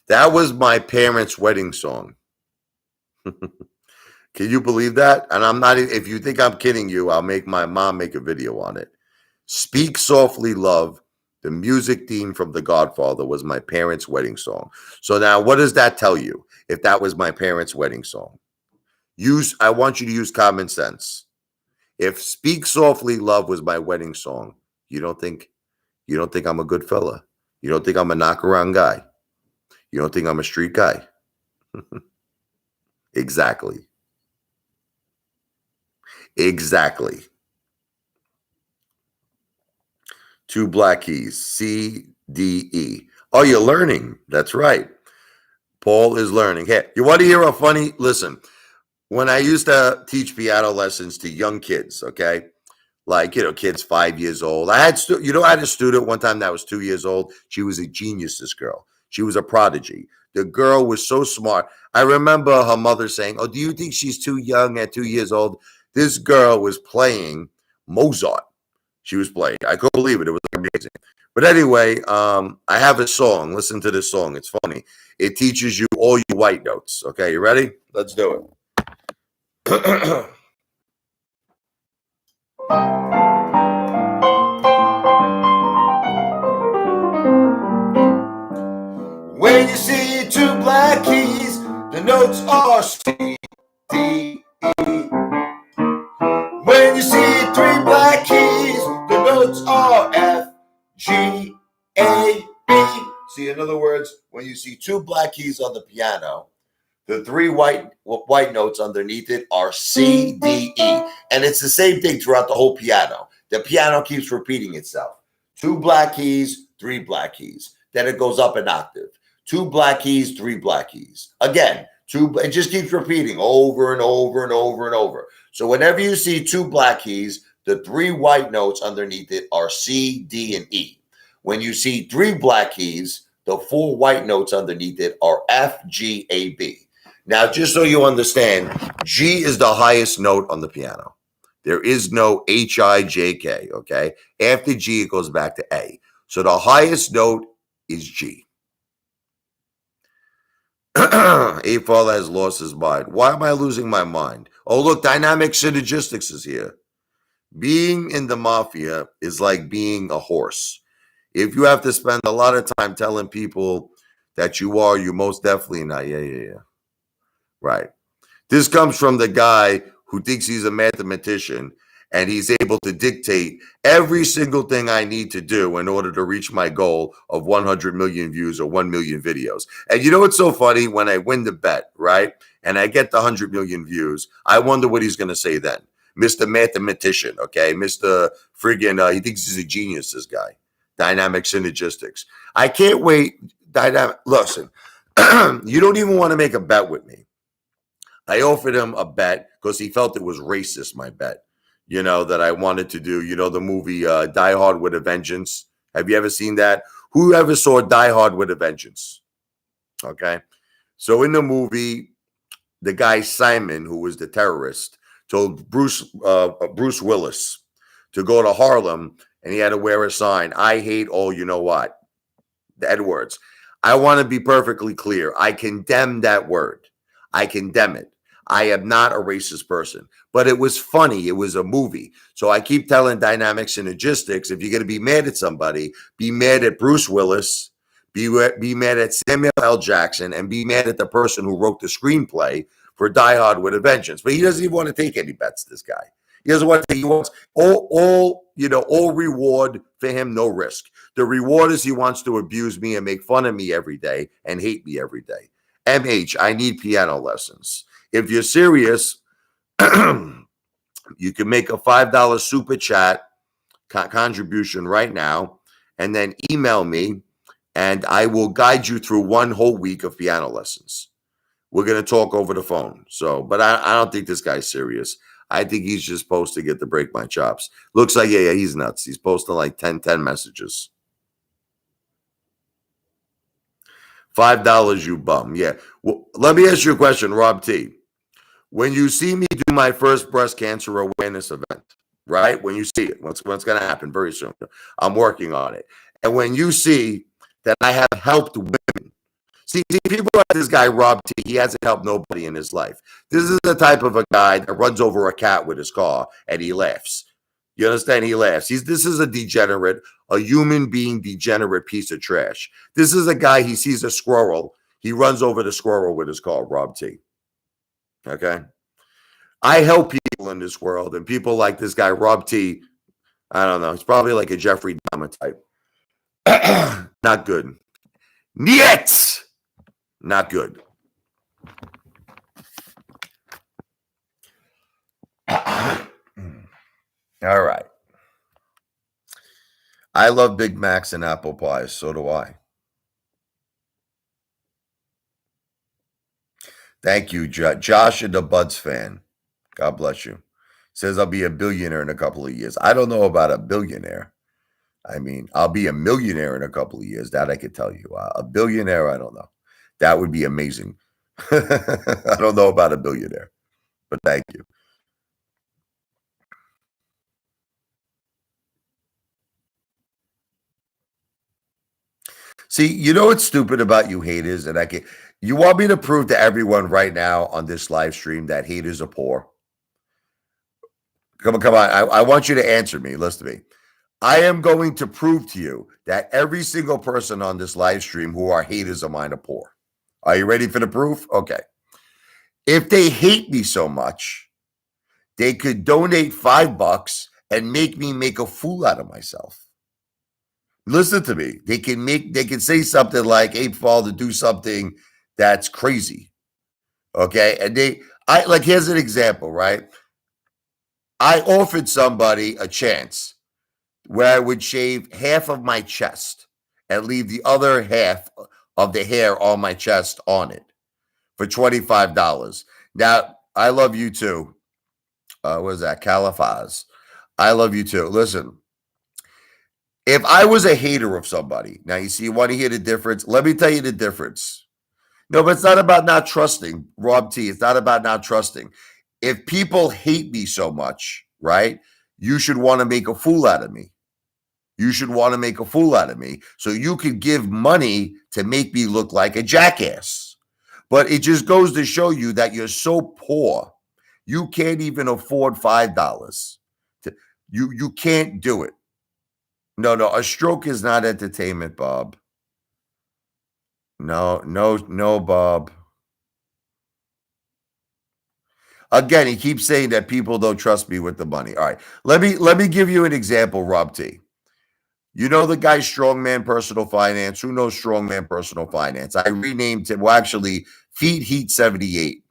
That was my parents' wedding song. Can you believe that? And I'm not, if you think I'm kidding you, I'll make my mom make a video on it. Speak Softly Love, the music theme from The Godfather, was my parents' wedding song. So now what does that tell you if that was my parents' wedding song? I want you to use common sense. If Speak Softly Love was my wedding song, you don't think I'm a good fella? You don't think I'm a knock around guy? You don't think I'm a street guy? Exactly. Exactly. Two black keys, C, D, E. Oh, you're learning. That's right. Paul is learning. Hey, you want to hear a funny? Listen, when I used to teach piano lessons to young kids, okay, like kids 5 years old. I had I had a student one time that was 2 years old. She was a genius. This girl, she was a prodigy. The girl was so smart. I remember her mother saying, "Oh, do you think she's too young at 2 years old?" This girl was playing Mozart. She was playing. I couldn't believe it. It was amazing. But anyway, I have a song. Listen to this song. It's funny. It teaches you all your white notes. Okay, you ready? Let's do it. When you see two black keys, the notes are C, D, E. When you see three black keys, the notes are F, G, A, B. See, in other words, when you see two black keys on the piano, the three white notes underneath it are C, D, E. And it's the same thing throughout the whole piano. The piano keeps repeating itself. Two black keys, three black keys. Then it goes up an octave. Two black keys, three black keys. Again, it just keeps repeating over and over and over and over. So whenever you see two black keys, the three white notes underneath it are C, D, and E. When you see three black keys, the four white notes underneath it are F, G, A, B. Now, just so you understand, G is the highest note on the piano. There is no H, I, J, K, okay? After G, it goes back to A. So the highest note is G. Apefather has lost his mind. Why am I losing my mind? Oh, look, dynamic synergistics is here. Being in the mafia is like being a horse. If you have to spend a lot of time telling people that you're most definitely not. Yeah. Right. This comes from the guy who thinks he's a mathematician and he's able to dictate every single thing I need to do in order to reach my goal of 100 million views or 1 million videos. And you know what's so funny? When I win the bet, right, and I get the 100 million views, I wonder what he's going to say then. Mr. Mathematician, okay? Mr. Friggin', he thinks he's a genius, this guy. Dynamic synergistics. I can't wait. Listen, you don't even want to make a bet with me. I offered him a bet because he felt it was racist, my bet, that I wanted to do, the movie Die Hard with a Vengeance. Have you ever seen that? Who ever saw Die Hard with a Vengeance? Okay. So in the movie, the guy Simon, who was the terrorist, told Bruce Willis to go to Harlem and he had to wear a sign, "I hate all you know what." The Edwards. I want to be perfectly clear. I condemn that word. I condemn it. I am not a racist person, but it was funny. It was a movie. So I keep telling dynamics and logistics, if you're going to be mad at somebody, be mad at Bruce Willis, be mad at Samuel L. Jackson, and be mad at the person who wrote the screenplay for Die Hard with a Vengeance. But he doesn't even want to take any bets, this guy. He doesn't want to. He wants all reward for him, no risk. The reward is he wants to abuse me and make fun of me every day and hate me every day. MH, I need piano lessons. If you're serious, you can make a $5 super chat contribution right now and then email me and I will guide you through one whole week of piano lessons. We're going to talk over the phone. So, but I don't think this guy's serious. I think he's just posting it to break my chops. Looks like, yeah, he's nuts. He's posting like 10 messages. $5, you bum. Yeah. Well, let me ask you a question, Rob T. When you see me do my first breast cancer awareness event, right? When you see it, what's going to happen very soon. I'm working on it. And when you see that I have helped women, see people like this guy, Rob T, he hasn't helped nobody in his life. This is the type of a guy that runs over a cat with his car and he laughs. You understand? He laughs. This is a degenerate, a human being degenerate piece of trash. This is a guy, he sees a squirrel. He runs over the squirrel with his car, Rob T. Okay? I help people in this world, and people like this guy, Rob T. I don't know. He's probably like a Jeffrey Dahmer type. Not good. Niet! Not good. All right. I love Big Macs and apple pies. So do I. Thank you, Josh and the Buds fan. God bless you. Says I'll be a billionaire in a couple of years. I don't know about a billionaire. I mean, I'll be a millionaire in a couple of years. That I could tell you. A billionaire, I don't know. That would be amazing. I don't know about a billionaire, but thank you. See, you know what's stupid about you haters, and you want me to prove to everyone right now on this live stream that haters are poor. Come on. I want you to answer me. Listen to me. I am going to prove to you that every single person on this live stream who are haters of mine are poor. Are you ready for the proof? Okay. If they hate me so much, they could donate $5 and make me make a fool out of myself. Listen to me. They can say something like Apefather do something that's crazy. Okay. And I like, here's an example, right? I offered somebody a chance where I would shave half of my chest and leave the other half of the hair on my chest on it for $25. Now, I love you too. What is that? Califaz. I love you too. Listen, if I was a hater of somebody, now you see, you want to hear the difference? Let me tell you the difference. No, but it's not about not trusting, Rob T. It's not about not trusting. If people hate me so much, right, you should want to make a fool out of me. You should want to make a fool out of me so you could give money to make me look like a jackass. But it just goes to show you that you're so poor, you can't even afford $5. You can't do it. No, a stroke is not entertainment, Bob. No, Bob. Again, he keeps saying that people don't trust me with the money. All right, let me give you an example, Rob T. You know the guy Strongman Personal Finance? Who knows Strongman Personal Finance? I renamed him. Well, actually, Feed Heat 78.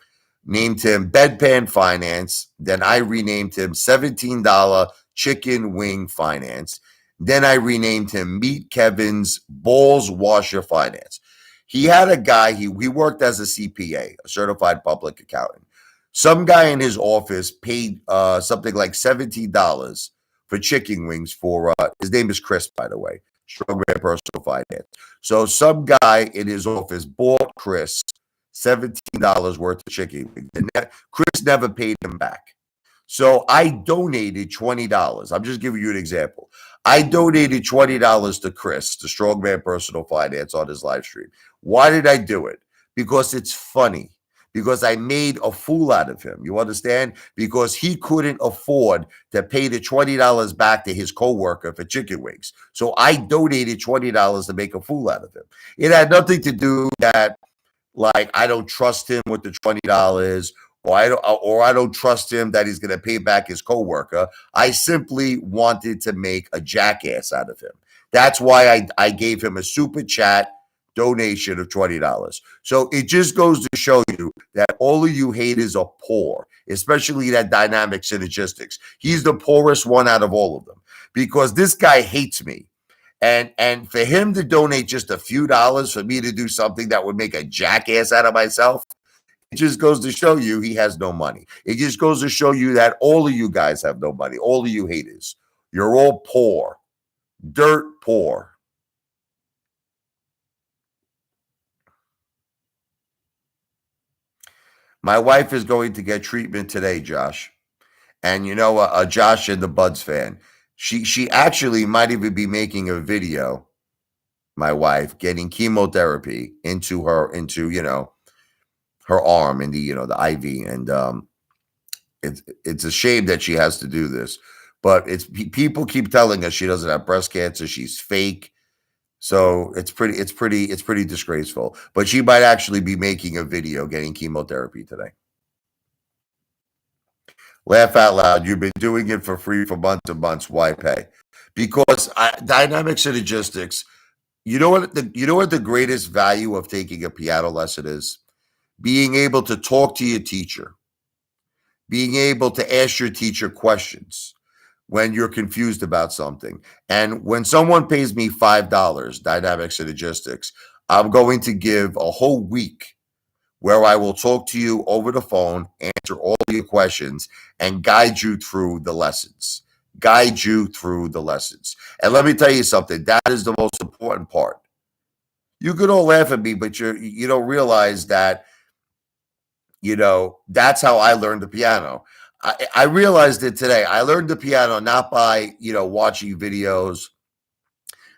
Named him Bedpan Finance. Then I renamed him $17 Chicken Wing Finance. Then I renamed him Meet Kevin's Balls Washer Finance. He had a guy, he worked as a CPA, a certified public accountant. Some guy in his office paid something like $17 for chicken wings for his name is Chris, by the way, Strongman Personal Finance. So some guy in his office bought Chris $17 worth of chicken wings, and Chris never paid him back. So I donated $20. I'm just giving you an example. I donated $20 to Chris, to Strongman Personal Finance, on his live stream. Why did I do it? Because it's funny. Because I made a fool out of him. You understand? Because he couldn't afford to pay the $20 back to his coworker for chicken wings. So I donated $20 to make a fool out of him. It had nothing to do that, like, I don't trust him with the $20, or I don't trust him that he's going to pay back his coworker. I simply wanted to make a jackass out of him. That's why I gave him a super chat donation of $20. So it just goes to show you that all of you haters are poor, especially that dynamic synergistics. He's the poorest one out of all of them because this guy hates me. And for him to donate just a few dollars for me to do something that would make a jackass out of myself, it just goes to show you he has no money. It just goes to show you that all of you guys have no money. All of you haters. You're all poor. Dirt poor. My wife is going to get treatment today, Josh. And you know, Josh and the Buds fan, she actually might even be making a video, my wife, getting chemotherapy into her arm and the IV. And it's a shame that she has to do this. But people keep telling us she doesn't have breast cancer, she's fake. So it's pretty disgraceful. But she might actually be making a video getting chemotherapy today. Laugh out loud. You've been doing it for free for months and months. Why pay? Because dynamic synergistics. You know what the greatest value of taking a piano lesson is? Being able to talk to your teacher, being able to ask your teacher questions when you're confused about something. And when someone pays me $5, dynamic synergistics, I'm going to give a whole week where I will talk to you over the phone, answer all your questions, and guide you through the lessons. Guide you through the lessons. And let me tell you something, that is the most important part. You could all laugh at me, but you don't realize that, that's how I learned the piano. I realized it today. I learned the piano not by, watching videos,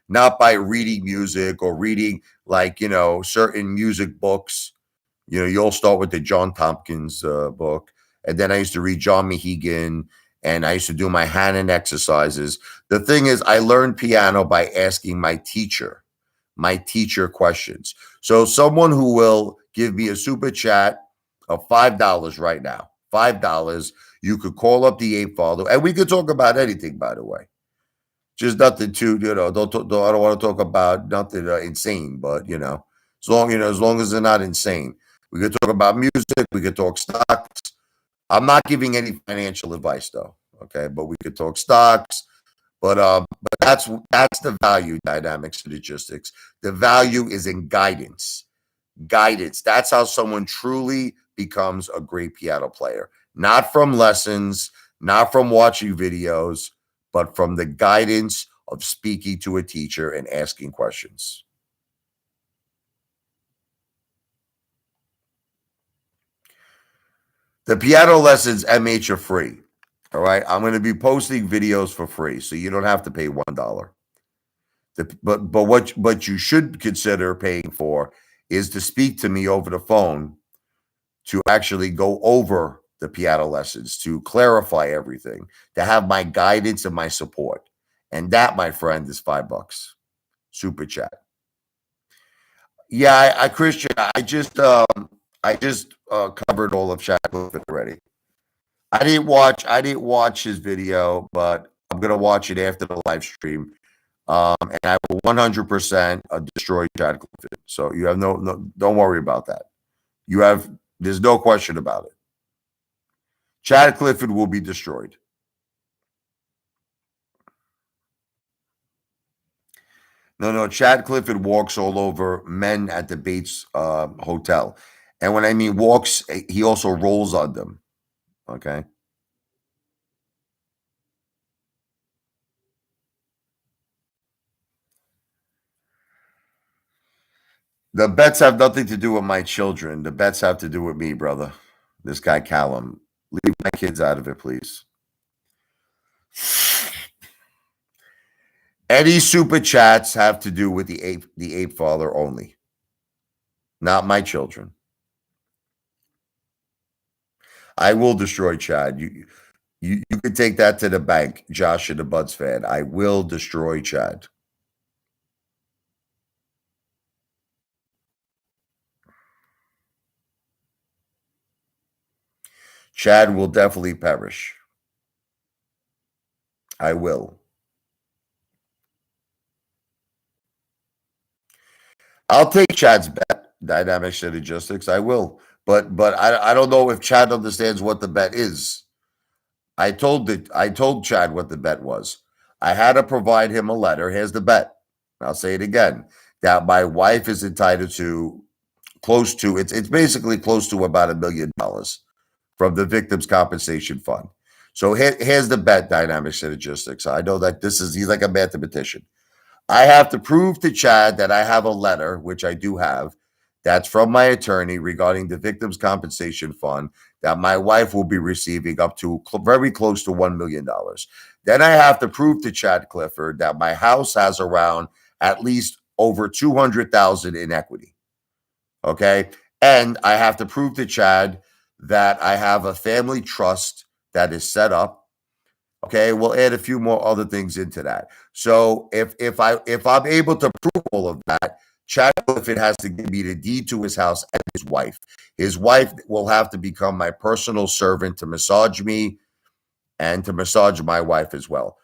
not by reading music or reading like, certain music books. You'll start with the John Tompkins book. And then I used to read John Mehegan, and I used to do my Hanon exercises. The thing is, I learned piano by asking my teacher questions. So someone who will give me a super chat of $5 right now, $5, you could call up the Apefather, and we could talk about anything, by the way. Just nothing too, don't I don't want to talk about nothing insane, but as long as they're not insane. We could talk about music, we could talk stocks. I'm not giving any financial advice though, okay? But we could talk stocks. But that's the value, dynamics and logistics. The value is in guidance. Guidance. That's how someone truly becomes a great piano player. Not from lessons, not from watching videos, but from the guidance of speaking to a teacher and asking questions. The piano lessons, MH, are free. All right. I'm going to be posting videos for free, so you don't have to pay $1. But what you should consider paying for is to speak to me over the phone, to actually go over the piano lessons, to clarify everything, to have my guidance and my support. And that, my friend, is $5. Super chat. Yeah, I Christian, I just covered all of Chad Clifford already. I didn't watch his video, but I'm gonna watch it after the live stream. And I will 100% destroy Chad Clifford. So you have no, don't worry about that. There's no question about it. Chad Clifford will be destroyed. No, Chad Clifford walks all over men at the Bates Hotel. And when I mean walks, he also rolls on them. Okay. The bets have nothing to do with my children. The bets have to do with me, brother. This guy, Callum. Leave my kids out of it, please. Any super chats have to do with the Apefather only, not my children. I will destroy Chad. You can take that to the bank, Josh and the Buds fan. I will destroy Chad. Chad will definitely perish. I will. I'll take Chad's bet, dynamics and logistics. I will. But I don't know if Chad understands what the bet is. I told Chad what the bet was. I had to provide him a letter. Here's the bet. I'll say it again. That my wife is entitled to it's basically close to about $1 million from the Victims Compensation Fund. So here's the bet, dynamics and logistics. I know that he's like a mathematician. I have to prove to Chad that I have a letter, which I do have, that's from my attorney regarding the Victims Compensation Fund, that my wife will be receiving up to very close to $1 million. Then I have to prove to Chad Clifford that my house has around at least over $200,000 in equity. Okay. And I have to prove to Chad that I have a family trust that is set up. Okay, we'll add a few more other things into that. So if I'm able to prove all of that, Chad Clifford has to give me the deed to his house and his wife. His wife will have to become my personal servant to massage me and to massage my wife as well.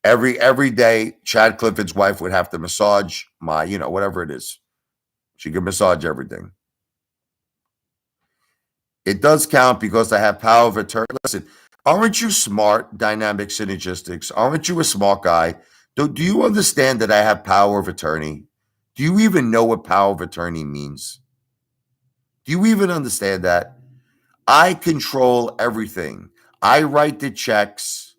Every day, Chad Clifford's wife would have to massage my, whatever it is. She can massage everything. It does count because I have power of attorney. Listen, aren't you smart, dynamic synergistics? Aren't you a smart guy? Do you understand that I have power of attorney? Do you even know what power of attorney means? Do you even understand that? I control everything. I write the checks.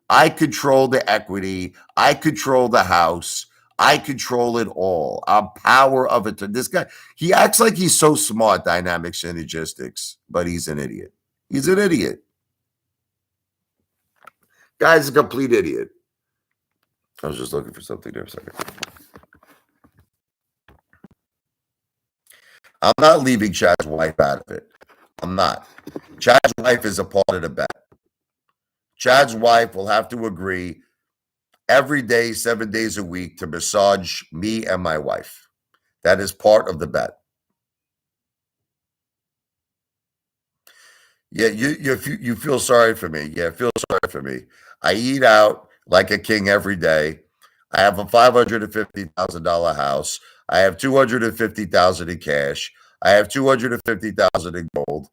I control the equity. I control the house. I control it all. I'm power of it. This guy, he acts like he's so smart, dynamic synergistics, but he's an idiot. He's an idiot. Guy's a complete idiot. I was just looking for something there a second. I'm not leaving Chad's wife out of it. I'm not. Chad's wife is a part of the bet. Chad's wife will have to agree every day, 7 days a week to massage me and my wife. That is part of the bet. Yeah, you feel sorry for me. Yeah, feel sorry for me. I eat out like a king every day. I have a $550,000 house. I have $250,000 in cash. I have $250,000 in gold.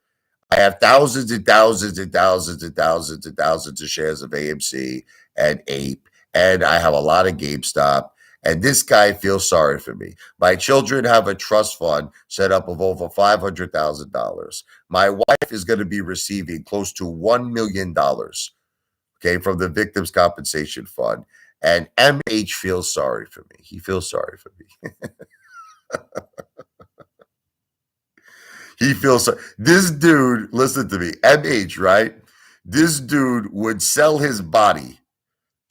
I have thousands and thousands and thousands and thousands and thousands of shares of AMC and Ape, and I have a lot of GameStop. And this guy feels sorry for me. My children have a trust fund set up of over $500,000. My wife is going to be receiving close to $1 million, okay, from the Victims Compensation Fund. And MH feels sorry for me. He feels sorry for me. He feels so. This dude, listen to me, MH, right? This dude would sell his body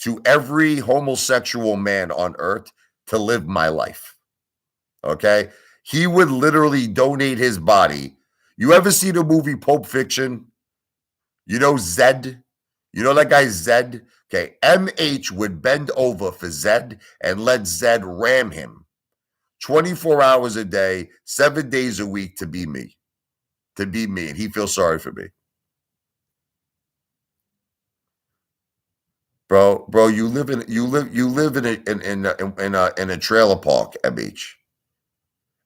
to every homosexual man on earth to live my life. Okay? He would literally donate his body. You ever see the movie Pulp Fiction? You know Zed? You know that guy Zed? Okay, MH would bend over for Zed and let Zed ram him 24 hours a day, 7 days a week to be me. To be me. And he feels sorry for me. Bro, you live in a trailer park, MH.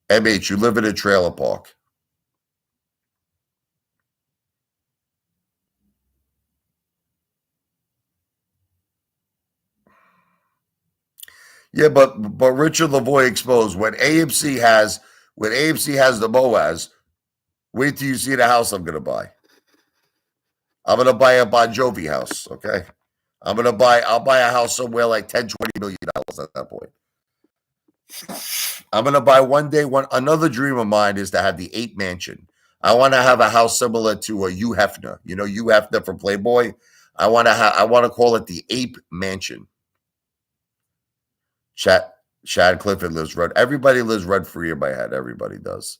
MH, you live in a trailer park. Yeah, but Richard Lavoie exposed when AMC has the MOAS, wait till you see the house I'm gonna buy. I'm gonna buy a Bon Jovi house, okay? I'll buy a house somewhere like $10, $20 million at that point. I'm gonna buy another dream of mine is to have the Ape Mansion. I want to have a house similar to a Hugh Hefner. You know Hugh Hefner from Playboy? I want to call it the Ape Mansion. Chad Clifford lives rent. Everybody lives rent free in my head. Everybody does.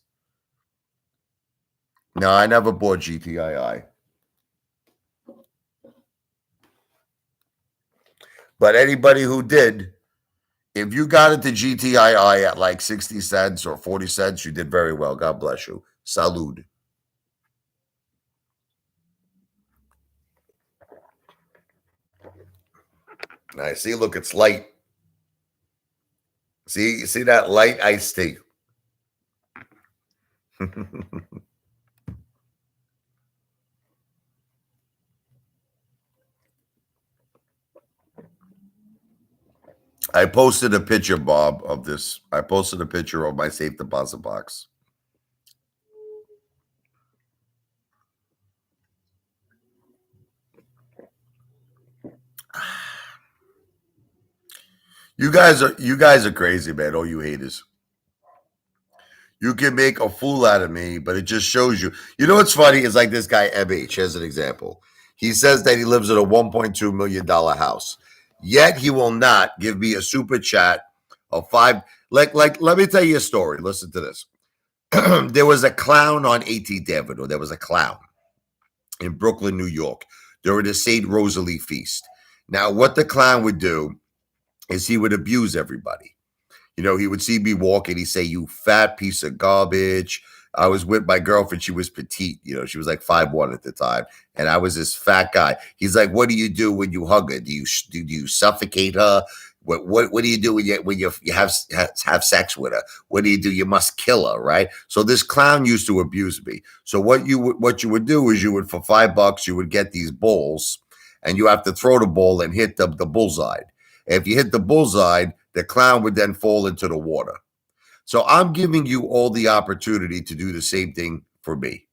No, I never bought GTII. But anybody who did, if you got into GTII at like 60 cents or 40 cents, you did very well. God bless you. Salud. Nice. See, look, it's light. See, you see that light iced tea. I posted a picture, Bob, of this. I posted a picture of my safe deposit box. You guys are crazy, man. All you haters. You can make a fool out of me, but it just shows you. You know what's funny is like this guy MH as an example. He says that he lives in a $1.2 million house. Yet he will not give me a super chat of five. Like, let me tell you a story. Listen to this. There was a clown on 18th Avenue. There was a clown in Brooklyn, New York, during the St. Rosalie feast. Now, what the clown would do is he would abuse everybody. You know, he would see me walking. He'd say, "You fat piece of garbage." I was with my girlfriend. She was petite. You know, she was like 5'1" at the time. And I was this fat guy. He's like, "What do you do when you hug her? Do you suffocate her? What do you do when you have sex with her? What do? You must kill her, right?" So this clown used to abuse me. So what you would do is you would, for $5, you would get these balls, and you have to throw the ball and hit the bullseye. If you hit the bullseye, the clown would then fall into the water. So I'm giving you all the opportunity to do the same thing for me.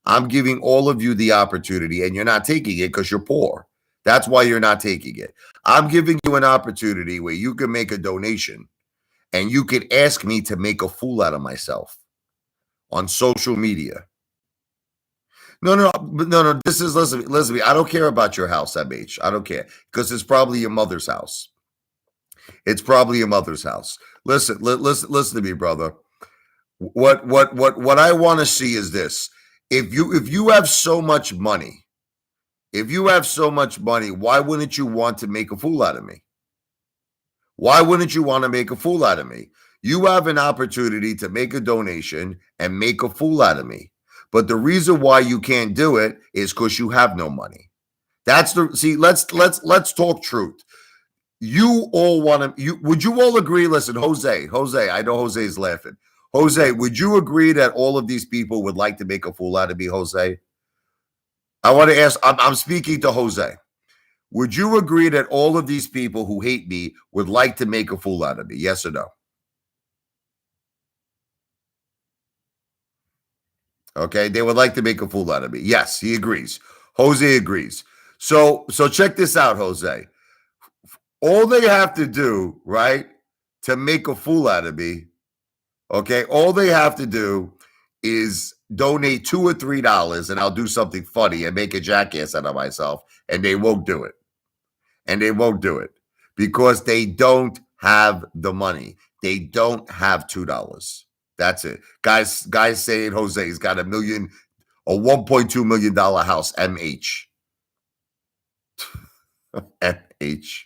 I'm giving all of you the opportunity, and you're not taking it because you're poor. That's why you're not taking it. I'm giving you an opportunity where you can make a donation and you could ask me to make a fool out of myself on social media. No. This is listen. I don't care about your house, MH. I don't care because it's probably your mother's house. It's probably your mother's house. Listen to me, brother. What I want to see is this: if you have so much money, why wouldn't you want to make a fool out of me? Why wouldn't you want to make a fool out of me? You have an opportunity to make a donation and make a fool out of me. But the reason why you can't do it is because you have no money. Let's talk truth. You all want to, would you all agree? Listen, Jose, I know Jose's laughing. Jose, would you agree that all of these people would like to make a fool out of me, Jose? I want to ask, I'm speaking to Jose. Would you agree that all of these people who hate me would like to make a fool out of me? Yes or no? Okay, they would like to make a fool out of me. Yes, he agrees. Jose agrees. So check this out, Jose. All they have to do, right, to make a fool out of me, okay, all they have to do is donate $2 or $3 and I'll do something funny and make a jackass out of myself, and they won't do it. And they won't do it because they don't have the money. They don't have $2. That's it. Guys saying Jose's got a $1.2 million house, MH. MH.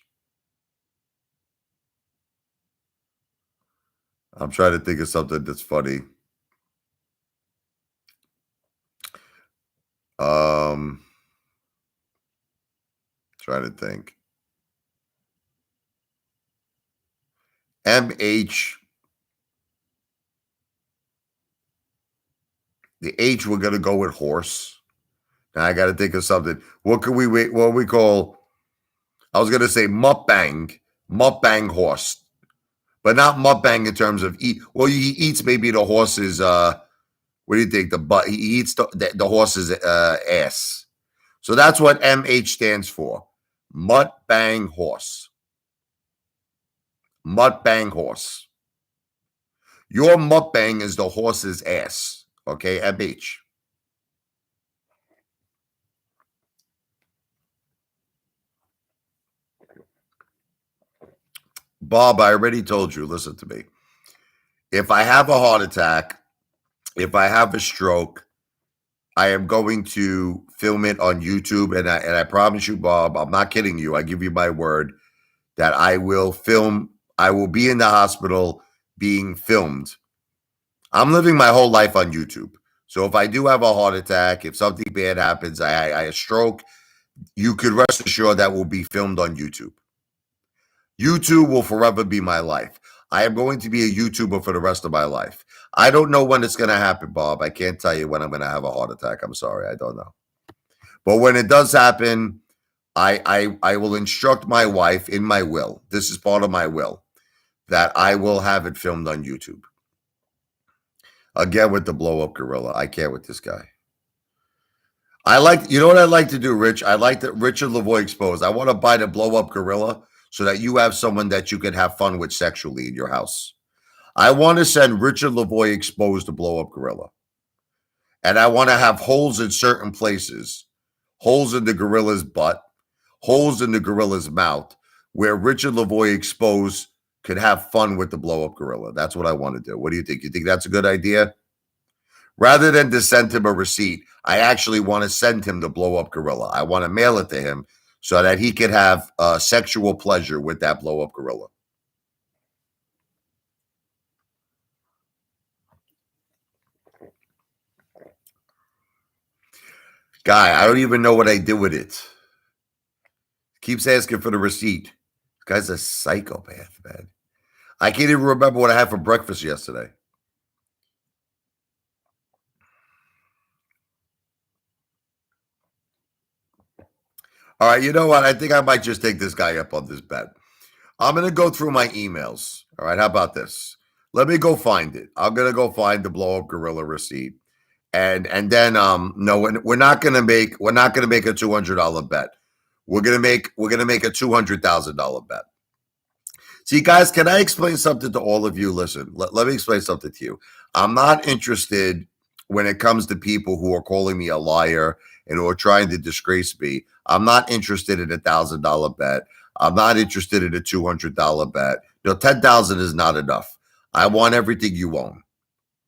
I'm trying to think of something that's funny. Trying to think. MH. The H, we're gonna go with horse. Now I got to think of something. What can we wait? What we call? I was gonna say mukbang horse, but not mukbang in terms of eat. Well, he eats maybe the horse's. What do you think? The butt. He eats the horse's ass. So that's what MH stands for. Mukbang horse. Mukbang horse. Your mukbang is the horse's ass. Okay, MH. Bob, I already told you, listen to me. If I have a heart attack, if I have a stroke, I am going to film it on YouTube. And I promise you, Bob, I'm not kidding you. I give you my word that I will be in the hospital being filmed. I'm living my whole life on YouTube. So if I do have a heart attack, if something bad happens, I stroke, you could rest assured that will be filmed on YouTube. YouTube will forever be my life. I am going to be a YouTuber for the rest of my life. I don't know when it's going to happen, Bob. I can't tell you when I'm going to have a heart attack. I'm sorry. I don't know. But when it does happen, I will instruct my wife in my will. This is part of my will, that I will have it filmed on YouTube. Again, with the blow-up gorilla. I can't with this guy. You know what I like to do, Rich? I like that Richard Lavoie exposed. I want to buy the blow-up gorilla so that you have someone that you can have fun with sexually in your house. I want to send Richard Lavoie exposed to blow-up gorilla. And I want to have holes in certain places, holes in the gorilla's butt, holes in the gorilla's mouth, where Richard Lavoie exposed could have fun with the blow-up gorilla. That's what I want to do. What do you think? You think that's a good idea? Rather than to send him a receipt, I actually want to send him the blow-up gorilla. I want to mail it to him so that he could have sexual pleasure with that blow-up gorilla. Guy, I don't even know what I did with it. Keeps asking for the receipt. This guy's a psychopath, man. I can't even remember what I had for breakfast yesterday. All right, you know what? I think I might just take this guy up on this bet. I'm going to go through my emails. All right, how about this? Let me go find it. I'm going to go find the blow-up gorilla receipt. And then no, we're not gonna make a $200 bet. We're gonna make a $200,000 bet. See, guys, can I explain something to all of you? Listen, let me explain something to you. I'm not interested when it comes to people who are calling me a liar and who are trying to disgrace me. I'm not interested in $1,000 bet. I'm not interested in a $200 bet. No, 10,000 is not enough. I want everything you own.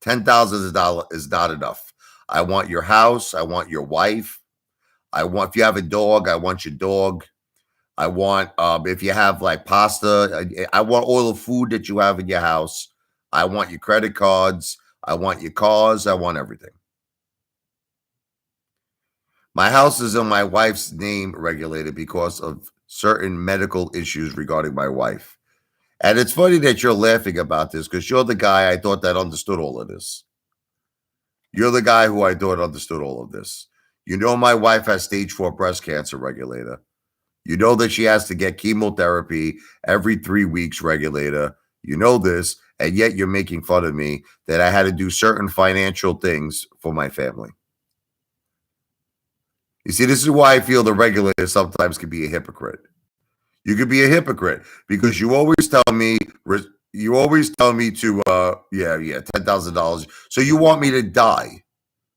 10,000 is not enough. I want your house. I want your wife. I want, if you have a dog, I want your dog. I want, if you have like pasta, I want all the food that you have in your house. I want your credit cards. I want your cars. I want everything. My house is in my wife's name regulated because of certain medical issues regarding my wife. And it's funny that you're laughing about this because you're the guy I thought that understood all of this. You're the guy who I thought understood all of this. You know, my wife has stage 4 breast cancer, regulator. You know that she has to get chemotherapy every 3 weeks, regulator. You know this, and yet you're making fun of me that I had to do certain financial things for my family. You see, this is why I feel the regulator sometimes can be a hypocrite. You could be a hypocrite because you always tell me to $10,000. So you want me to die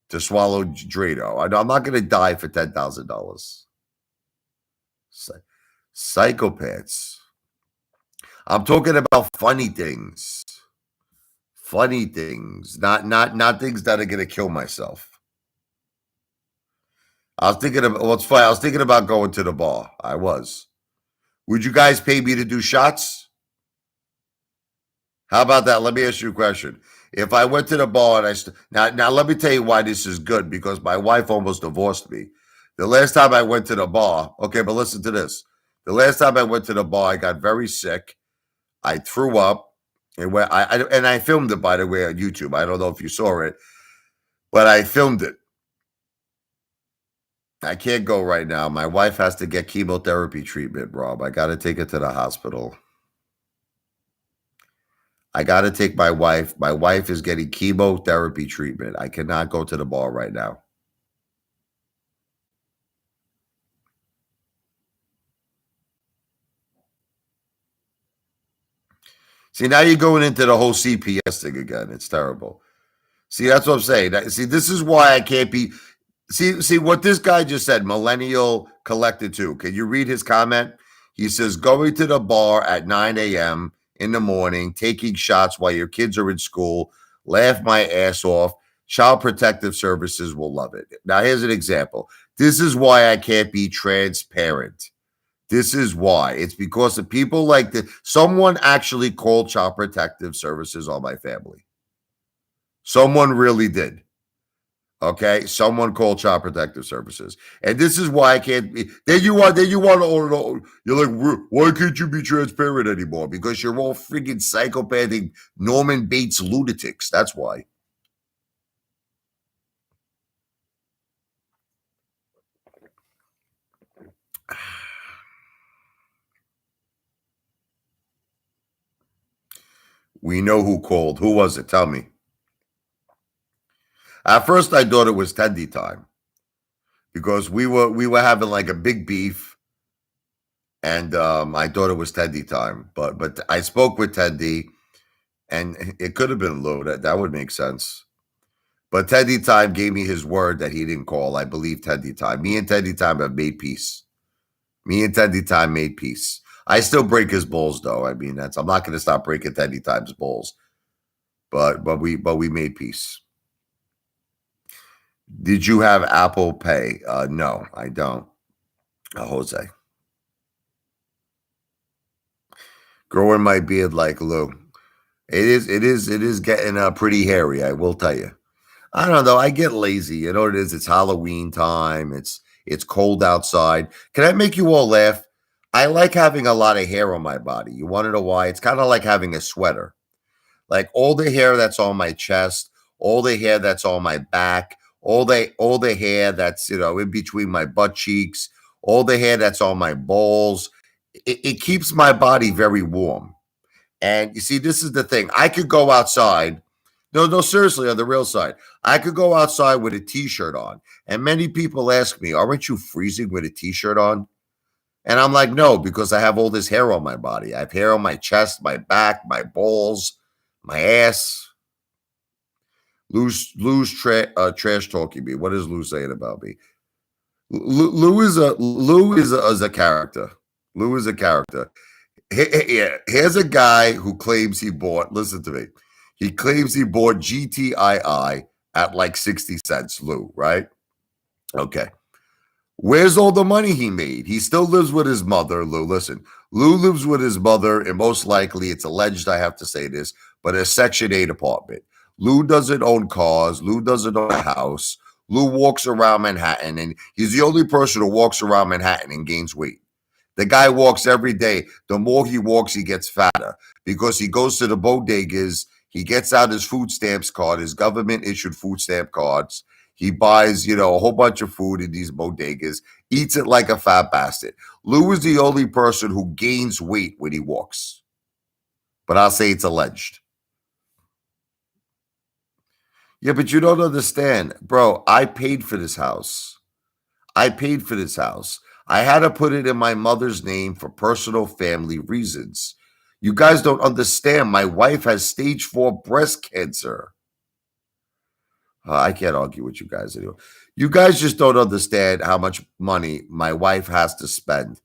to swallow Drano. I'm not going to die for $10,000. Psychopaths. I'm talking about funny things. Funny things, not things that are going to kill myself. I was thinking about what's funny. I was thinking about going to the bar. I was. Would you guys pay me to do shots? How about that? Let me ask you a question. If I went to the bar and now let me tell you why this is good, because my wife almost divorced me. The last time I went to the bar, okay, but listen to this. The last time I went to the bar, I got very sick. I threw up, and I filmed it, by the way, on YouTube. I don't know if you saw it, but I filmed it. I can't go right now. My wife has to get chemotherapy treatment, Rob. I got to take her to the hospital. I got to take my wife. My wife is getting chemotherapy treatment. I cannot go to the bar right now. See, now you're going into the whole CPS thing again. It's terrible. See, that's what I'm saying. See, this is why I can't be. See what this guy just said, Millennial Collected too. Can you read his comment? He says, going to the bar at 9 a.m. in the morning, taking shots while your kids are in school, laugh my ass off. Child Protective Services will love it. Now, here's an example. This is why I can't be transparent. This is why. It's because of people like this. Someone actually called Child Protective Services on my family. Someone really did. Okay, someone called Child Protective Services, and this is why I can't be. Then you want to. You're like, why can't you be transparent anymore? Because you're all freaking psychopathic Norman Bates lunatics. That's why. We know who called. Who was it? Tell me. At first, I thought it was Teddy time because we were having like a big beef, and I thought it was Teddy time. But I spoke with Teddy, and it could have been Lou. That would make sense. But Teddy Time gave me his word that he didn't call. I believe Teddy Time. Me and Teddy Time have made peace. Me and Teddy Time made peace. I still break his balls though. I mean, I'm not going to stop breaking Teddy Time's balls. But we made peace. Did you have Apple Pay? No, I don't. Jose. Growing my beard like Lou. It is getting pretty hairy, I will tell you. I don't know. I get lazy. You know what it is? It's Halloween time. It's cold outside. Can I make you all laugh? I like having a lot of hair on my body. You want to know why? It's kind of like having a sweater. Like all the hair that's on my chest, all the hair that's on my back, all the hair that's, in between my butt cheeks, all the hair that's on my balls. It keeps my body very warm. And you see, this is the thing. I could go outside No, no, seriously, on the real side, I could go outside with a t-shirt on, and many people ask me, "Aren't you freezing with a t-shirt on?" And I'm like, "No, because I have all this hair on my body. I have hair on my chest, my back, my balls, my ass." Trash talking me. What is Lou saying about me? Lou is a character. Lou is a character. Yeah, here's a guy who claims he bought. Listen to me. He claims he bought GTII at like 60 cents. Lou, right? Okay. Where's all the money he made? He still lives with his mother, Lou. Listen, Lou lives with his mother, and most likely, it's alleged, I have to say this, but a Section 8 apartment. Lou doesn't own cars. Lou doesn't own a house. Lou walks around Manhattan, and he's the only person who walks around Manhattan and gains weight. The guy walks every day. The more he walks, he gets fatter because he goes to the bodegas. He gets out his food stamps card, his government issued food stamp cards. He buys, a whole bunch of food in these bodegas, eats it like a fat bastard. Lou is the only person who gains weight when he walks. But I'll say it's alleged. Yeah, but you don't understand. Bro, I paid for this house. I paid for this house. I had to put it in my mother's name for personal family reasons. You guys don't understand. My wife has stage 4 breast cancer. I can't argue with you guys anymore. You guys just don't understand how much money my wife has to spend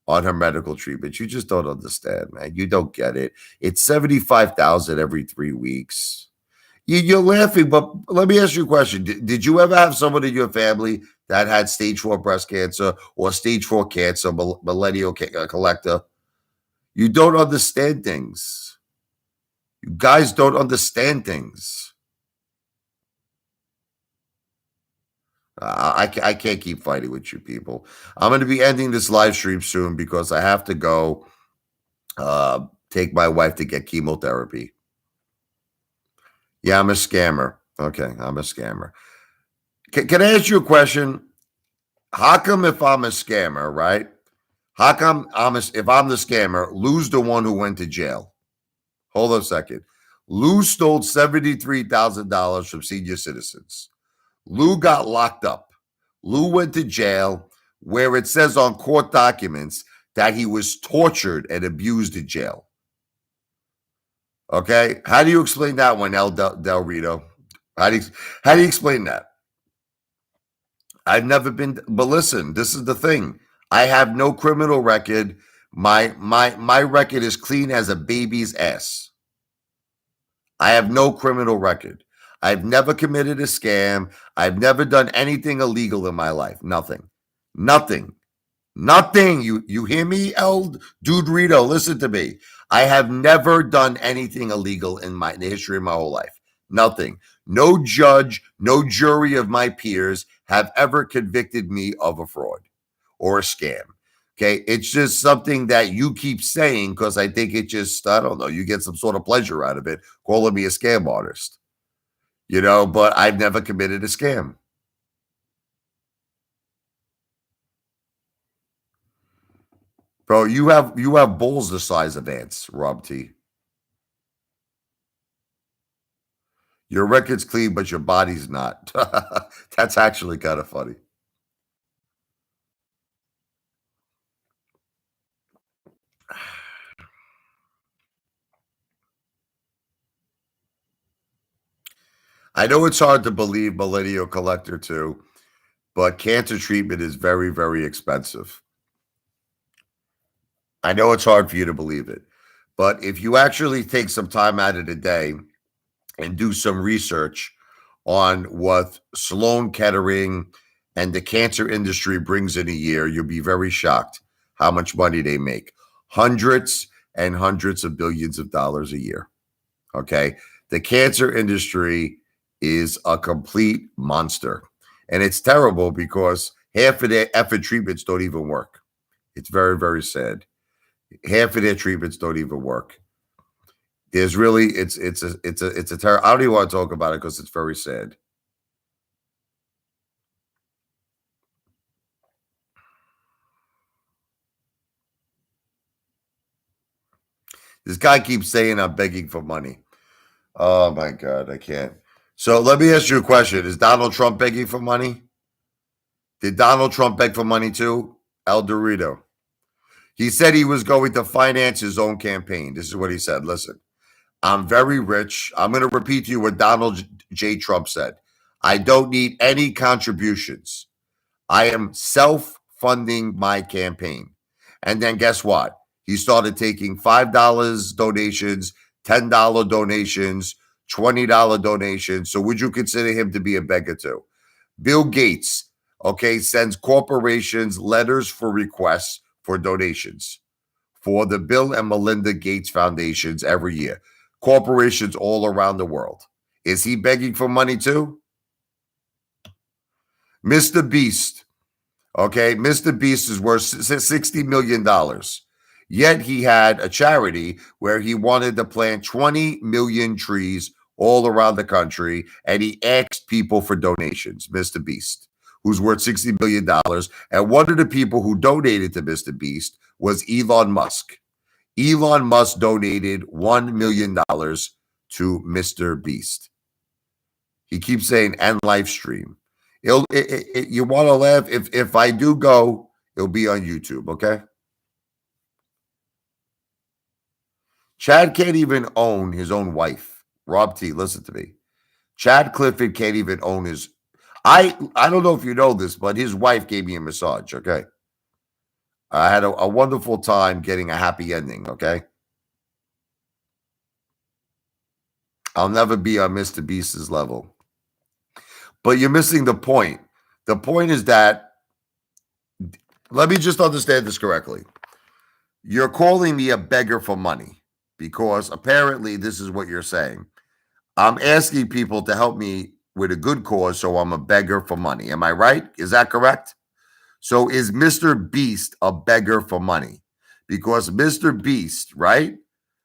on her medical treatment. You just don't understand, man. You don't get it. It's 75,000 every 3 weeks. You're laughing, but let me ask you a question. Did you ever have someone in your family that had stage 4 breast cancer or stage 4 cancer, millennial collector? You don't understand things. You guys don't understand things. I can't keep fighting with you people. I'm going to be ending this live stream soon because I have to go take my wife to get chemotherapy. Yeah, I'm a scammer. Okay, I'm a scammer. Can I ask you a question? How come if I'm a scammer, right? How come if I'm the scammer, Lou's the one who went to jail? Hold on a second. Lou stole $73,000 from senior citizens. Lou got locked up. Lou went to jail where it says on court documents that he was tortured and abused in jail. Okay? How do you explain that one, El Del Rito? How do you explain that? I've never been, but listen, this is the thing. I have no criminal record. My record is clean as a baby's ass. I have no criminal record. I've never committed a scam. I've never done anything illegal in my life. Nothing. Nothing. Nothing. You hear me, El Dude Rito? Listen to me. I have never done anything illegal in the history of my whole life. Nothing. No judge, no jury of my peers have ever convicted me of a fraud or a scam. Okay. It's just something that you keep saying because I think it just, I don't know, you get some sort of pleasure out of it, calling me a scam artist, but I've never committed a scam. Bro, you have balls the size of ants, Rob T. Your record's clean, but your body's not. That's actually kind of funny. I know it's hard to believe, Millennial Collector too, but cancer treatment is very, very expensive. I know it's hard for you to believe it, but if you actually take some time out of the day and do some research on what Sloan Kettering and the cancer industry brings in a year, you'll be very shocked how much money they make. Hundreds and hundreds of billions of dollars a year. Okay. The cancer industry is a complete monster. And it's terrible because half of their effort treatments don't even work. It's very, very sad. Half of their treatments don't even work. There's really it's a terrible. I don't even want to talk about it because it's very sad. This guy keeps saying I'm begging for money. Oh my God, I can't. So let me ask you a question. Is Donald Trump begging for money? Did Donald Trump beg for money too? El Dorito. He said he was going to finance his own campaign. This is what he said. Listen, I'm very rich. I'm going to repeat to you what Donald J. Trump said. I don't need any contributions. I am self-funding my campaign. And then guess what? He started taking $5 donations, $10 donations, $20 donations. So would you consider him to be a beggar too? Bill Gates, okay, sends corporations letters for requests for donations for the Bill and Melinda Gates Foundations every year. Corporations all around the world. Is he begging for money too? Mr. Beast, okay, Mr. Beast is worth $60 million. Yet he had a charity where he wanted to plant 20 million trees all around the country, and he asked people for donations. Mr. Beast, who's worth $60 million. And one of the people who donated to Mr. Beast was Elon Musk. Elon Musk donated $1 million to Mr. Beast. He keeps saying, and live stream. You want to laugh? If I do go, it'll be on YouTube, okay? Chad can't even own his own wife. Rob T, listen to me. Chad Clifford can't even own his. I don't know if you know this, but his wife gave me a massage, okay? I had a wonderful time getting a happy ending, okay? I'll never be on Mr. Beast's level. But you're missing the point. The point is that, let me just understand this correctly. You're calling me a beggar for money because apparently this is what you're saying. I'm asking people to help me with a good cause, so I'm a beggar for money. Am I right? Is that correct? So is Mr. Beast a beggar for money? Because Mr. Beast, right,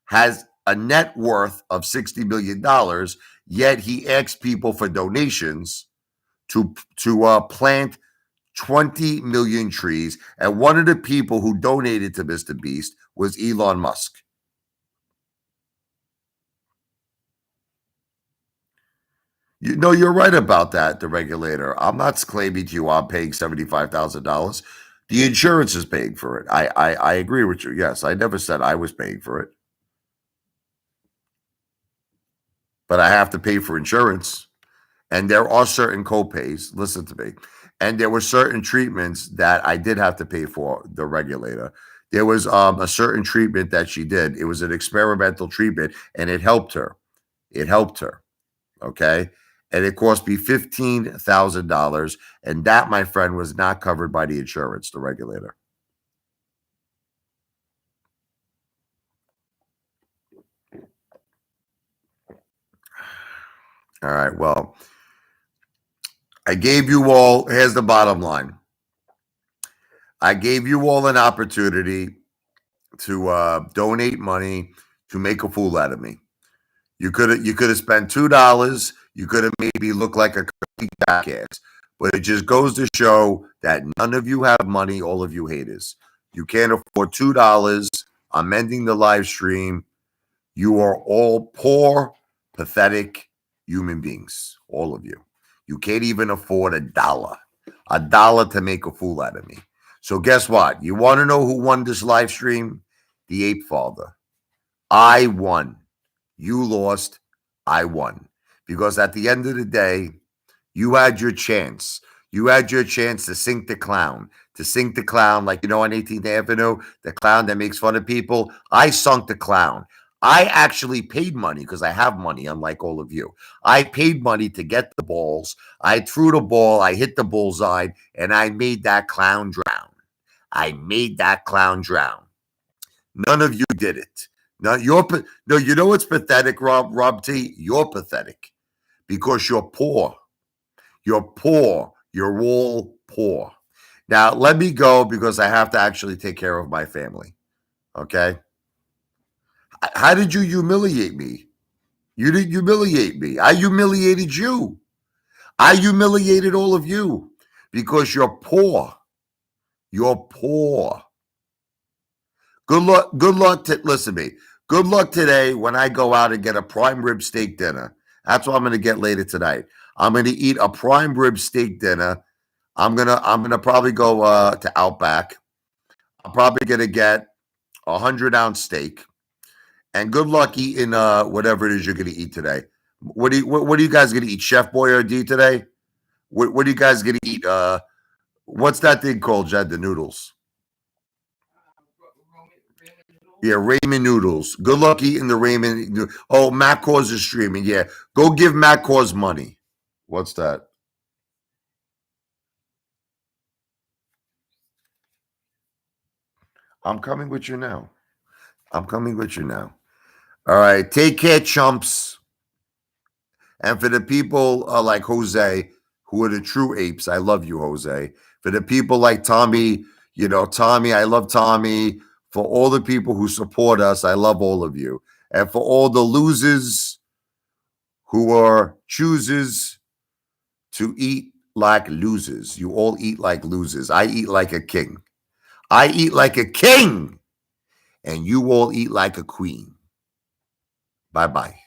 has a net worth of $60 million, yet he asks people for donations to plant 20 million trees. And one of the people who donated to Mr. Beast was Elon Musk. You know, you're right about that, the regulator. I'm not claiming to you I'm paying $75,000. The insurance is paying for it. I agree with you. Yes, I never said I was paying for it. But I have to pay for insurance. And there are certain copays. Listen to me. And there were certain treatments that I did have to pay for, the regulator. There was a certain treatment that she did. It was an experimental treatment, and it helped her. It helped her. Okay. And it cost me $15,000. And that, my friend, was not covered by the insurance, the regulator. All right. Well, I gave you all, here's the bottom line. I gave you all an opportunity to donate money to make a fool out of me. You could have spent $2. You could have maybe looked like a crazy jackass. But it just goes to show that none of you have money. All of you haters. You can't afford $2. I'm ending the live stream. You are all poor, pathetic human beings. All of you. You can't even afford $1 to make a fool out of me. So guess what? You want to know who won this live stream? The Apefather. I won. You lost. I won. Because at the end of the day, you had your chance. You had your chance to sink the clown. To sink the clown, like, you know, on 18th Avenue, the clown that makes fun of people. I sunk the clown. I actually paid money because I have money, unlike all of you. I paid money to get the balls. I threw the ball. I hit the bullseye, and I made that clown drown. I made that clown drown. None of you did it. No, you know what's pathetic, Rob T? You're pathetic because you're poor. You're poor. You're all poor. Now, let me go because I have to actually take care of my family. Okay? How did you humiliate me? You didn't humiliate me. I humiliated you. I humiliated all of you because you're poor. You're poor. Good luck. Good luck. Listen to me. Good luck today when I go out and get a prime rib steak dinner. That's what I'm going to get later tonight. I'm going to eat a prime rib steak dinner. I'm gonna probably go to Outback. I'm probably gonna get 100-ounce steak. And good luck eating whatever it is you're gonna eat today. What are you guys gonna eat? Chef Boyardee today? What are you guys gonna eat? What's that thing called, Jed? The noodles. Yeah, ramen noodles. Good luck eating the ramen. Oh, Matt Cause is streaming. Yeah, go give Matt Cause money. What's that? I'm coming with you now. I'm coming with you now. All right, take care, chumps. And for the people like Jose, who are the true apes, I love you, Jose. For the people like Tommy, Tommy, I love Tommy. For all the people who support us, I love all of you. And for all the losers who are choosers to eat like losers, you all eat like losers. I eat like a king. I eat like a king, and you all eat like a queen. Bye bye.